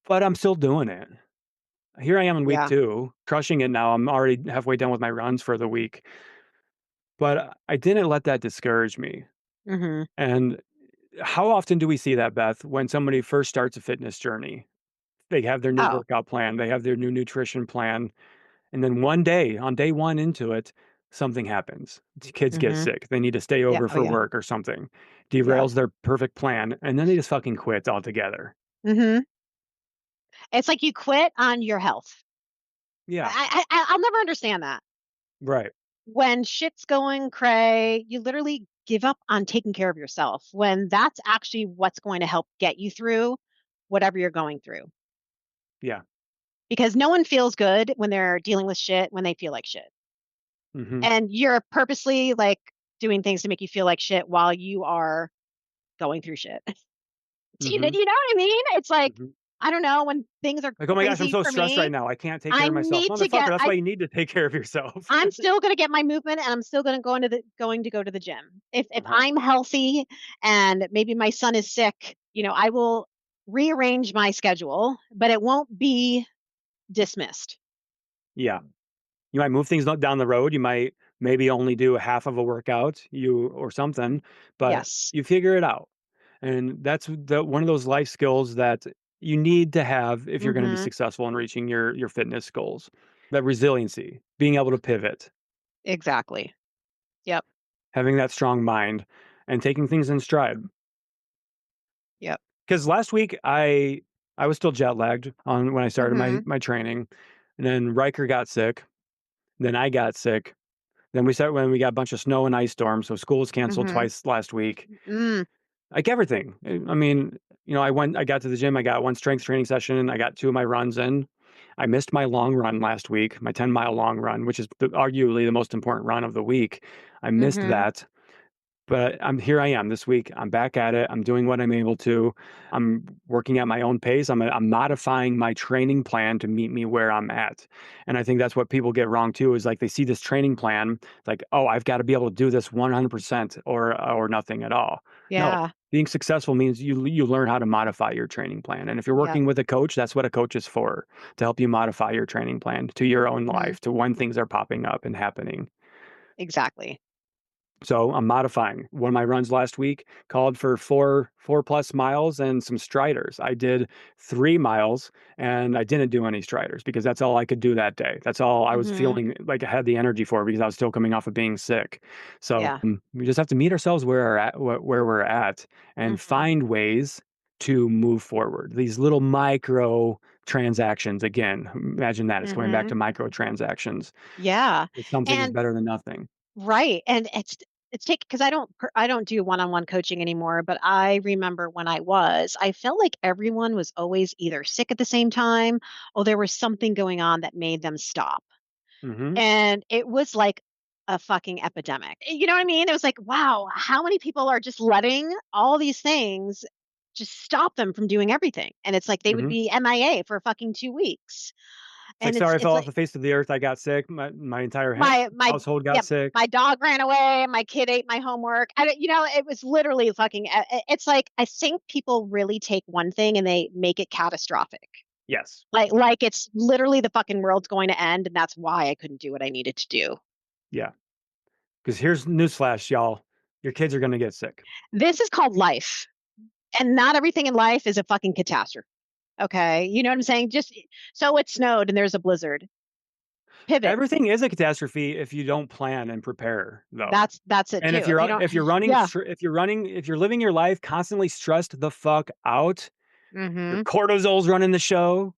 But I'm still doing it. Here I am in week Yeah. 2, crushing it now. I'm already halfway done with my runs for the week, but I didn't let that discourage me. Mhm. And how often do we see that, Beth, when somebody first starts a fitness journey? They have their new Oh. workout plan, they have their new nutrition plan, and then one day, on day 1 into it, something happens. Kids get Mhm. sick, they need to stay Yeah. over Oh, for yeah. work or something, Yeah. derails their perfect plan, and then they just fucking quit altogether. Mhm. It's like you quit on your health. Yeah, I'll never understand that. right. When shit's going cray, you literally give up on taking care of yourself when that's actually what's going to help get you through whatever you're going through. Yeah. because no one feels good when they're dealing with shit when they feel like shit. Mhm. And you're purposely like doing things to make you feel like shit while you are going through shit. Mhm. You know what I mean? It's like, Mhm. I don't know, when things are Like, "Oh my gosh, I'm crazy so for stressed right me, now. I can't take care I of myself." need to Motherfucker, get that's why you need to take care of yourself. I'm still gonna get my movement and I'm still gonna going to go to the gym. If Uh-huh. I'm healthy and maybe my son is sick, I will rearrange my schedule, but it won't be dismissed. Yeah. You might move things down the road. You might maybe only do half of a workout, or something, but Yes. you figure it out. And that's one of those life skills that you need to have if you're gonna be Mhm. successful in reaching your fitness goals. That resiliency, being able to pivot, Exactly. Yep. having that strong mind, and taking things in stride. Yep. Because last week I was still jet lagged on when I started Mhm. my training, and then Riker got sick, then I got sick, then when we got a bunch of snow and ice storms, so school was canceled Mhm. twice last week. Mm. Like everything. I mean, I got to the gym, I got one strength training session, I got 2 of my runs in. I missed my long run last week, my 10-mile long run, which is arguably the most important run of the week. I missed Mhm. that. But I am this week. I'm back at it. I'm doing what I'm able to. I'm working at my own pace. I'm modifying my training plan to meet me where I'm at. And I think that's what people get wrong too is like they see this training plan, like, "Oh, I've got to be able to do this 100% or nothing at all." No. Yeah. Being successful means you learn how to modify your training plan. And if you're Yep. working with a coach, that's what a coach is for, to help you modify your training plan to your own Mhm. life, to when things are popping up and happening. Exactly. So I'm modifying. One of my runs last week called for four plus miles and some striders. I did 3 miles and I didn't do any striders because that's all I could do that day. That's all I was Mhm. feeling like I had the energy for because I was still coming off of being sick. So Yeah. we just have to meet ourselves where we're at and Mhm. find ways to move forward. These little micro transactions again. Imagine that. It's going back Mhm. to micro transactions. Yeah. Something is And better than nothing. right. And it's take because I don't do one-on-one coaching anymore, but I remember when I felt like everyone was always either sick at the same time or there was something going on that made them stop. Hmm. And it was like a fucking epidemic. You know what I mean? It was like, wow, how many people are just letting all these things just stop them from doing everything? And it's like they would Hmm. be MIA for fucking 2 weeks. It's like, And "Sorry, I it's fell off like the face of the earth, I got sick, my entire my household got yeah, sick." my dog ran away, my kid ate my homework. I don't, it was literally fucking. It's like I think people really take one thing and they make it catastrophic. Yes. Like it's literally the fucking world's going to end, and that's why I couldn't do what I needed to do. Yeah. Because here's newsflash, y'all, your kids are gonna get sick. This is called life, and not everything in life is a fucking catastrophe. Okay, you know what I'm saying? Just so it snowed and there's a blizzard. Pivot. Everything is a catastrophe if you don't plan and prepare, though. That's it And too. If you don't, if you're running yeah. str if you're living your life constantly stressed the fuck out, your Mm-hmm. cortisol's running the show,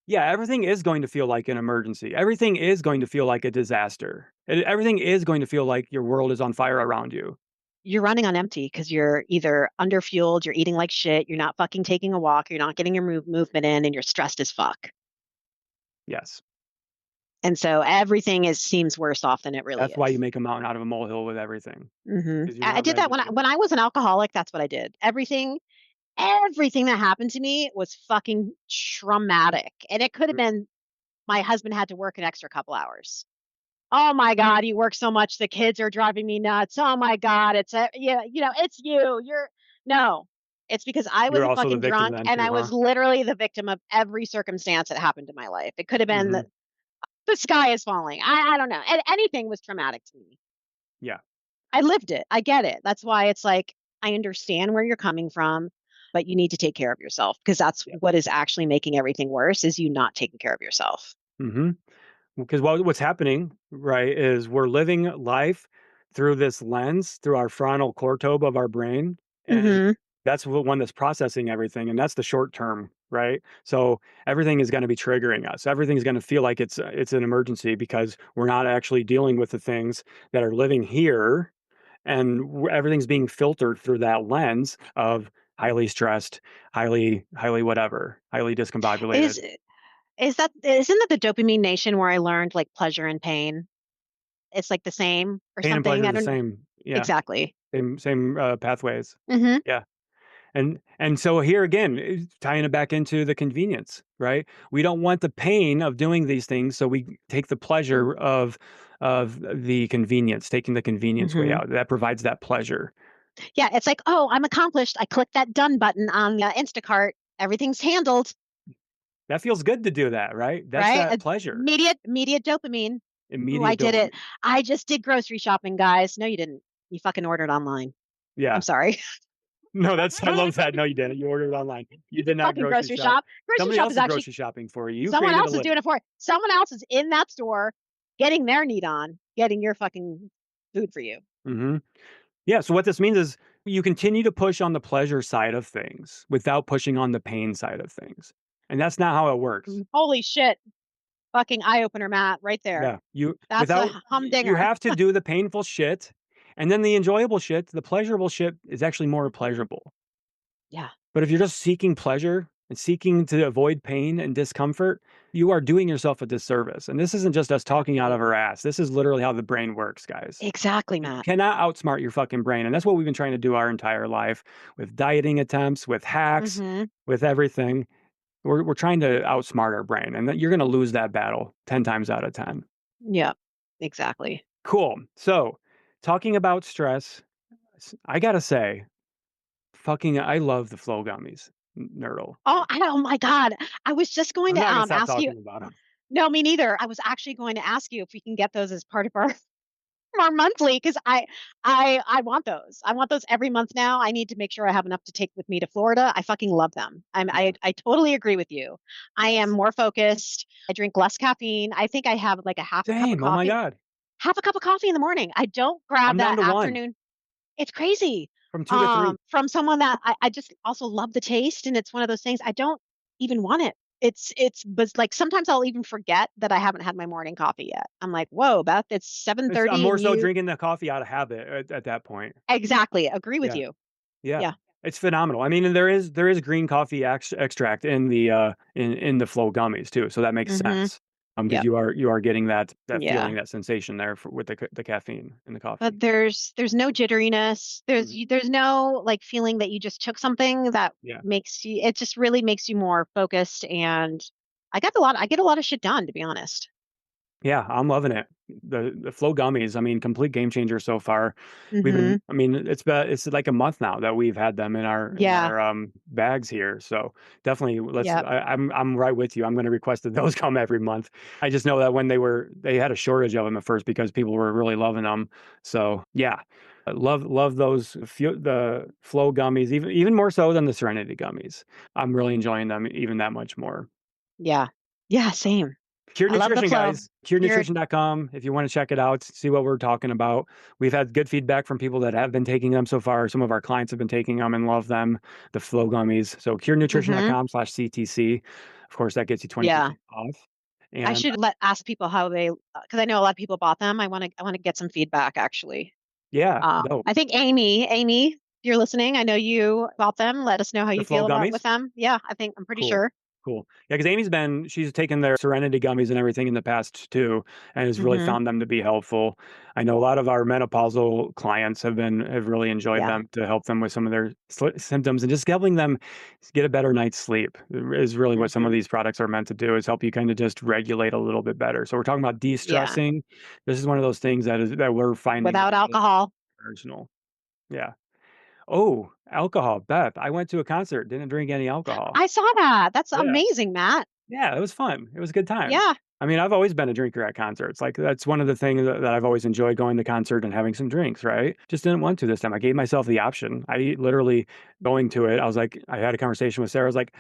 yeah, everything is going to feel like an emergency. Everything is going to feel like a disaster. Everything is going to feel like your world is on fire around you. You're running on empty because you're either underfueled, you're eating like shit, you're not fucking taking a walk, you're not getting your movement in, and you're stressed as fuck. Yes. And so everything seems worse off than it really That's why you is. make a mountain out of a molehill with everything, Hmm. 'cause you're I not did ready that to when deal with it. I was an alcoholic. That's what I did. Everything that happened to me was fucking traumatic, and it could have Mhm, been my husband had to work an extra couple hours. Oh my God, you work so much. The kids are driving me nuts. Oh my God, yeah, it's you. No, it's because I was you're a also the fucking victim drunk then and too, I huh? was literally the victim of every circumstance that happened in my life. It could have been Mhm, the sky is falling. I don't know. And anything was traumatic to me. yeah, I lived it. I get it. That's why it's like, I understand where you're coming from, but you need to take care of yourself because that's yeah, what is actually making everything worse is you not taking care of yourself. mhm. Because what's happening, right, is we're living life through this lens, through our frontal cortobe of our brain, and Hmm. that's the one that's processing everything, and that's the short term, right? So everything is gonna be triggering us. Everything's gonna feel like it's an emergency because we're not actually dealing with the things that are living here, and everything's being filtered through that lens of highly stressed, highly whatever, highly Is discombobulated. isn't that the dopamine nation where I learned like pleasure and pain? It's like the same or Pain and something. pleasure are I the don't same. Yeah, exactly. same pathways. Hmm. Yeah. And so here again, tying it back into the convenience, right? We don't want the pain of doing these things, so we take the pleasure of the convenience, taking the convenience way Hmm. out. That provides that pleasure. Yeah, it's like, oh, I'm accomplished. I click that done button on the Instacart. Everything's handled, That feels good to do that, right? That's right? that pleasure, Immediate dopamine. Ooh, I immediate did it. dopamine. I just did grocery shopping, guys. No, you didn't. You fucking ordered online. I'm Yeah. sorry. No, that's I love that. No, you didn't. You ordered it online. You You did didn't not fucking grocery grocery shop. shop. Grocery Somebody shop else is is actually grocery shopping for you. You someone created a else is list. doing it for you. Someone else is in that store getting their need on, getting your fucking food for you. Hmm. Yeah. So what this means is you continue to push on the pleasure side of things without pushing on the pain side of things, and that's not how it works. Holy shit. Fucking eye opener, Matt, right there. Yeah, you That's a without you humdinger. have to do the painful shit, and then the enjoyable shit, the pleasurable shit is actually more Mhm. pleasurable. Yeah. But if you're just seeking pleasure and seeking to avoid pain and discomfort, you are doing yourself a disservice. And this isn't just us talking out of our Absolutely. ass. This is literally how the brain works, guys. Exactly, You Matt. cannot outsmart your fucking brain. And that's what we've been trying to do our entire life with dieting attempts, with hacks, Hmm. with everything. We're trying to outsmart our brain, and that you're going to lose that battle 10 times out of 10. Yeah, exactly. Cool. So, talking about stress, I gotta say, fucking, I love the flow gummies, Nerdle. Oh my God. I was just going I'm to not gonna stop ask you. talking about them. No, me neither. I was actually going to ask you if we can get those as part of our our monthly because I want those. I want those every month now. I need to make sure I have enough to take with me to Florida. I fucking love them. Yeah. I totally agree with you. I am Yes. more focused. I drink less caffeine. I think I have like a Same. Oh my god. half a cup of coffee in the morning. I don't grab I'm down that to one afternoon. It's crazy. from two to three. From someone that I just also love the taste, and it's one of those things I don't even want it. But like sometimes I'll even forget that I haven't had my morning coffee yet. I'm like, whoa, Beth, it's I'm 7:30 more and so you drinking the coffee out of habit at that point. exactly agree with Yeah. you. Yeah. Yeah. It's phenomenal. I mean, and there is green coffee extract in the in the flow gummies too, so that makes Mm-hmm. sense. Because Yep. you are getting that Yeah. feeling, that sensation there with the caffeine in the But coffee. there's no jitteriness. Mhm. There's no like feeling that you just took something that Yeah. makes you it just really makes you more focused and I get a lot of shit done, to be honest. Yeah, I'm loving it. The Flow gummies, I mean, complete game changer so far. Mm-hmm. I mean, it's like a month now that we've had them in Yeah. our bags here. So definitely, Yep. I'm right with you. I'm going to request that those come every month. I just know that when they had a shortage of them at first because people were really loving them. So yeah, I love those the Flow gummies even more so than the Serenity gummies. I'm really enjoying them even that much more. Yeah. Yeah, same. Cured I love the Nutrition, flow. guys. You're curednutrition.com if you want to check it out, see what we're talking about. We've had good feedback from people that have been taking them so far. Some of our clients have been taking them and love them, the flow gummies. So hmm curednutrition.com/CTC. Of course, that gets you yeah. 20% off. I And should let ask people how they because I know a lot of people bought them. I want to get some feedback actually. yeah, dope. I think Amy, if you're listening, I know you bought them. Let us know how The you flow feel about with gummies. them. Yeah, I'm pretty Cool. sure. Cool. Yeah, because she's taken their Serenity gummies and everything in the past too, and has really Hmm. found them to be helpful. I know a lot of our menopausal clients have really enjoyed Yeah. them to help them with some of their symptoms and just helping them get a better night's sleep is really what some of Hmm. these products are meant to do is help you kind of just regulate a little bit better. So we're talking about Yeah. de-stressing. This is one of those things that we're finding Without really alcohol. marginal. Yeah. Oh, alcohol. Beth, I went to a concert, didn't drink any alcohol. I saw that. That's Yeah. amazing, Matt. Yeah, it was fun. It was a good time. Yeah. I mean, I've always been a drinker at concerts. Like that's one of the things that I've always enjoyed going to concert and having some drinks, right? Just didn't want to this time. I gave myself the option. I literally going to it. I was like, I had a conversation with Sarah. I was like,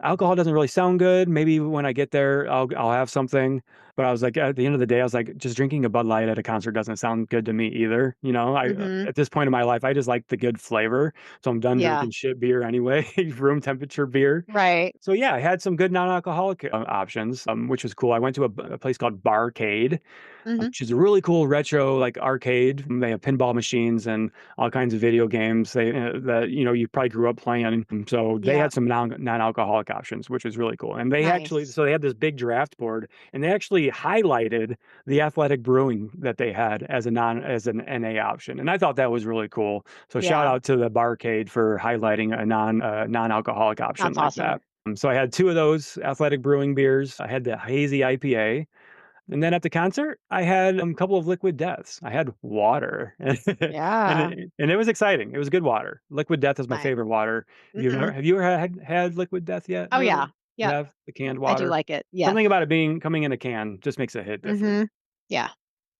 alcohol doesn't really sound good. Maybe when I get there, I'll have something. But I was like, at the end of the day, I was like, just drinking a Bud Light at a concert doesn't sound good to me either. Mhm. At this point in my life, I just like the good flavor. So I'm done Yeah. drinking shit beer anway, room temperature beer. Right. So yeah, I had some good non-alcoholic options, which was cool. I went to a place called Barcade, Mhm. which is a really cool retro like arcade. They have pinball machines and all kinds of video games that you probably grew up playing. So they Yeah. had some non-alcoholic options, which was really cool. And Nice. they had this big draft board, and they actually highlighted the athletic brewing that they had as an NA option, and I thought that was really cool. So shout Yeah. out to the Barcade for highlighting a non-alcoholic option That's like that. awesome. So I had two of those athletic brewing beers. I had the hazy IPA. And then at the concert, I had a couple of liquid deaths. I had water, and Yeah. it was exciting. It was good water. Liquid Death is my Nice. favorite water. Mhm. Have you ever had Liquid Death yet? Oh, Or yeah. you Yep. have the canned I do water? like it. Yes. Something about it being coming in a can just makes it hit different. Mhm. Yeah.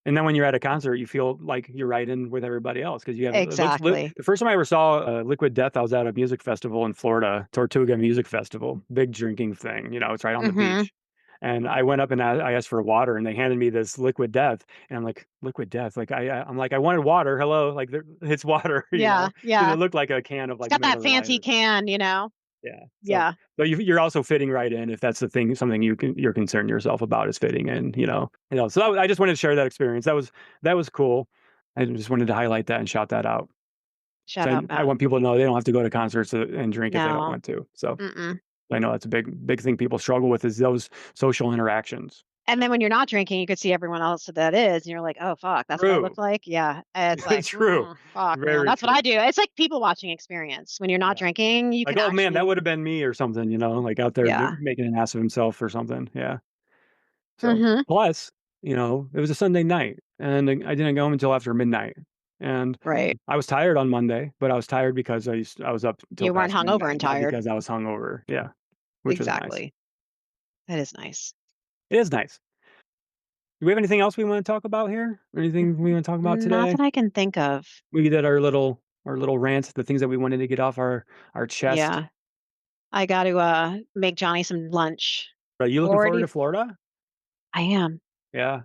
And then when you're at a concert, you feel like you're right in with everybody else because you have Exactly. the first time I ever saw Liquid Death, I was at a music festival in Florida, Tortuga Music Festival, big drinking thing. It's right on the Mhm. beach. And I went up and I asked for water, and they handed me this Liquid Death, and I'm like, Liquid Death, like I'm like, I wanted water. Hello, like it's water, Yeah. because Yeah. it looked like a can of It's like got that Miller fancy Lite. can, you know? Yeah. So, Yeah. but you're also fitting right in if that's the thing, something you're concerned yourself about is fitting in, So I just wanted to share that experience. That was cool. I just wanted to highlight that and shout that out. Shout So out, I Matt. want people to know they don't have to go to concerts and drink if they don't No. want to. So Mm-mm. I know that's a big thing people struggle with is those social interactions. And then when you're not drinking, you could see everyone else that is, and you're like, "Oh, fuck, that's what I look True. like?" Yeah. And it's like, True. fuck, man." Very That's what true. I do. It's like people watching experience. When you're not Yeah. drinking, you Like, can oh man, that actually would have been me or something, like out there yeah. making an ass of himself or something. Yeah. So, Mhm. plus, it was a Sunday night, and I didn't go home until after midnight, and Right. I was tired on Monday, but I was tired because I was up till You weren't past hungover and midnight, not tired. because I was hungover. Yeah, which was nice. Exactly. That is nice. It is nice. Do we have anything else we wanna talk about here? Anything we wanna talk about Not today? that I can think of. We did our little rant, the things that we wanted to get off our chest. Yeah. I got to make Johnny some lunch. Are you looking forward to Already Florida? I am. Yeah,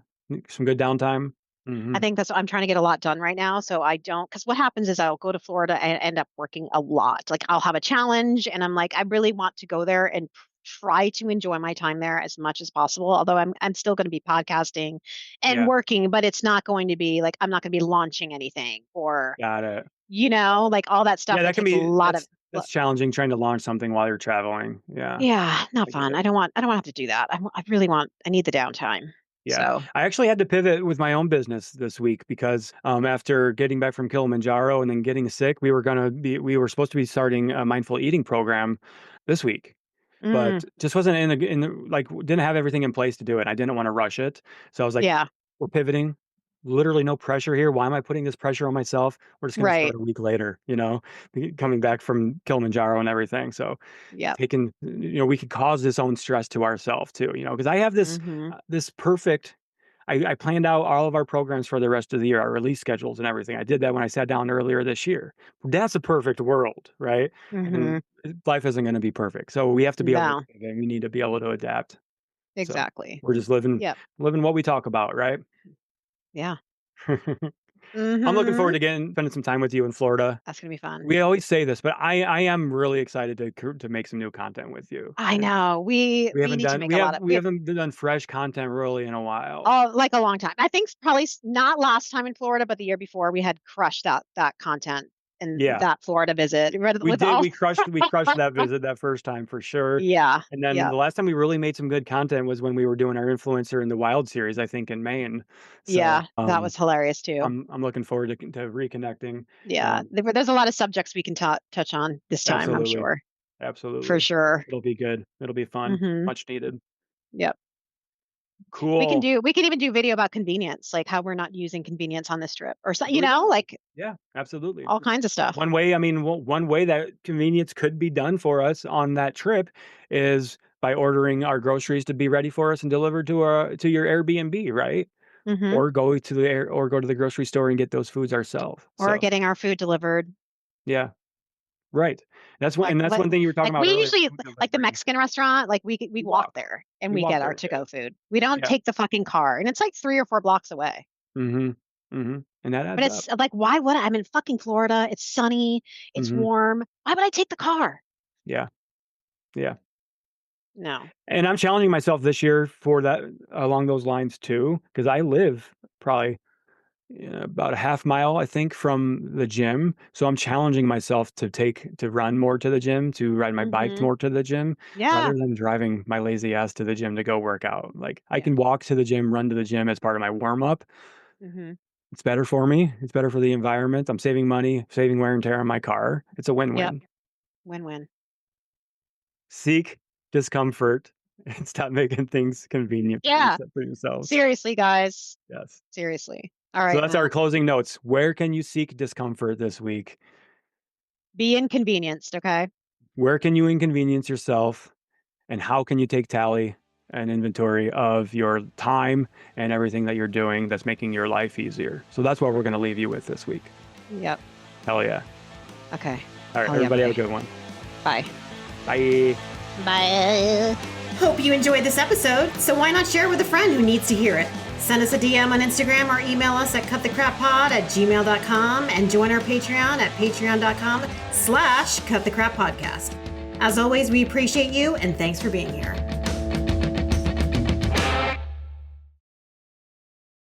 some good downtime? I Mhm. think that's I'm trying to get a lot done right now, so I don't. Because what happens is I'll go to Florida and end up working a lot. Like, I'll have a challenge, and I'm like, I really want to go there and try to enjoy my time there as much as possible, although I'm still gonna be podcasting and Yeah, working, but it's not going to be like, I'm not gonna be launching anything or, got it. like, all that stuff Yeah, that that can takes a be lot of lo that's challenging trying to launch something while you're traveling. Yeah, yeah, not I get fun. it. I don't wanna have to do that. I really I need the downtime. Yeah. So I actually had to pivot with my own business this week because, after getting back from Kilimanjaro and then getting sick, we were supposed to be starting a mindful eating program this week, mm, but just wasn't like, didn't have everything in place to do it. I didn't wanna rush it. So I was like, yeah, "We're pivoting. Literally no pressure here. Why am I putting this pressure on myself? We're just gonna start right. a week later," coming back from Kilimanjaro and everything. So Yep. taking we could cause this own stress to ourselves too, because I have Mhm. this perfect I planned out all of our programs for the rest of the year, our release schedules and everything. I did that when I sat down earlier this year. That's a perfect world, right? And Mhm. life isn't going to be perfect, so we have to be able to No, pivot, we need to be able to adapt. So exactly. we're just living Yep. living what we talk about, right? Yeah. I'm looking forward Mhm. to getting spending some time with you in Florida. That's gonna be fun. We always say this, but I am really excited to make some new content with you. I know. We need to make a lot of We haven't done fresh content really in a while. like a long time. I think probably not last time in Florida, but the year before we had crushed that content and Yeah, that Florida visit we with did. all We crushed that visit that first time for sure. yeah. And then Yep. the last time we really made some good content was when we were doing our influencer in the wild series, I think in Maine. So, Yeah, that was hilarious too. I'm looking forward to reconnecting. Yeah. Um, There's a lot of subjects we can touch on this time, I'm absolutely, sure. For absolutely. sure. It'll be good. It'll be fun. Mhm. Much needed. Yep. Cool. We can even do video about convenience, like how we're not using convenience on this trip or so, We like Yeah, absolutely. all kinds of stuff. One way, I mean, one way that convenience could be done for us on that trip is by ordering our groceries to be ready for us and delivered to your Airbnb, right? Mhm. Or go to the grocery store and get those foods ourselves. Or So, getting our food delivered. yeah, Right. That's one, Like and that's what? one thing you were talking Like about we earlier. usually Food feels like the free. Mexican restaurant. Like we You walk walk. there and You we walk get our there. to Yeah. go food. We don't Yeah. take the fucking car, and it's like 3 or 4 blocks away. Mm-hmm. Mm-hmm. And that But adds up. it's like, why would I'm in fucking Florida? It's sunny. It's Mm-hmm. warm. Why would I take the car? Yeah. Yeah. No. And I'm challenging myself this year for that along those lines too, because I live probably about a half mile, I think, from the gym. So I'm challenging myself to run more to the gym, to ride my bike Hmm. more to the gym, Yeah. rather than driving my lazy ass to the gym to go work out. Like I Yeah. can walk to the gym, run to the gym as part of my warm up. Hmm. It's better for me. It's better for the environment. I'm saving money, saving wear and tear on my car. It's a Yep. win-win. Win-win. Seek discomfort and stop making things convenient Yeah. for yourselves. Seriously, guys. Yes. Seriously. All So right, that's our Matt. closing notes. Where can you seek discomfort this week? Be inconvenienced, okay? Where can you inconvenience yourself? And how can you take tally and inventory of your time and everything that you're doing that's making your life easier? So that's what we're going to leave you with this week. Yep. Hell yeah. Okay. All right, Hell yeah, everybody have a buddy. good one. Bye. Bye. Bye. Hope you enjoyed this episode, so why not share with a friend who needs to hear it? Send us a DM on Instagram or email us at cutthecrappod@gmail.com and join our Patreon at patreon.com/cutthecrappodcast. As always, we appreciate you and thanks for being here.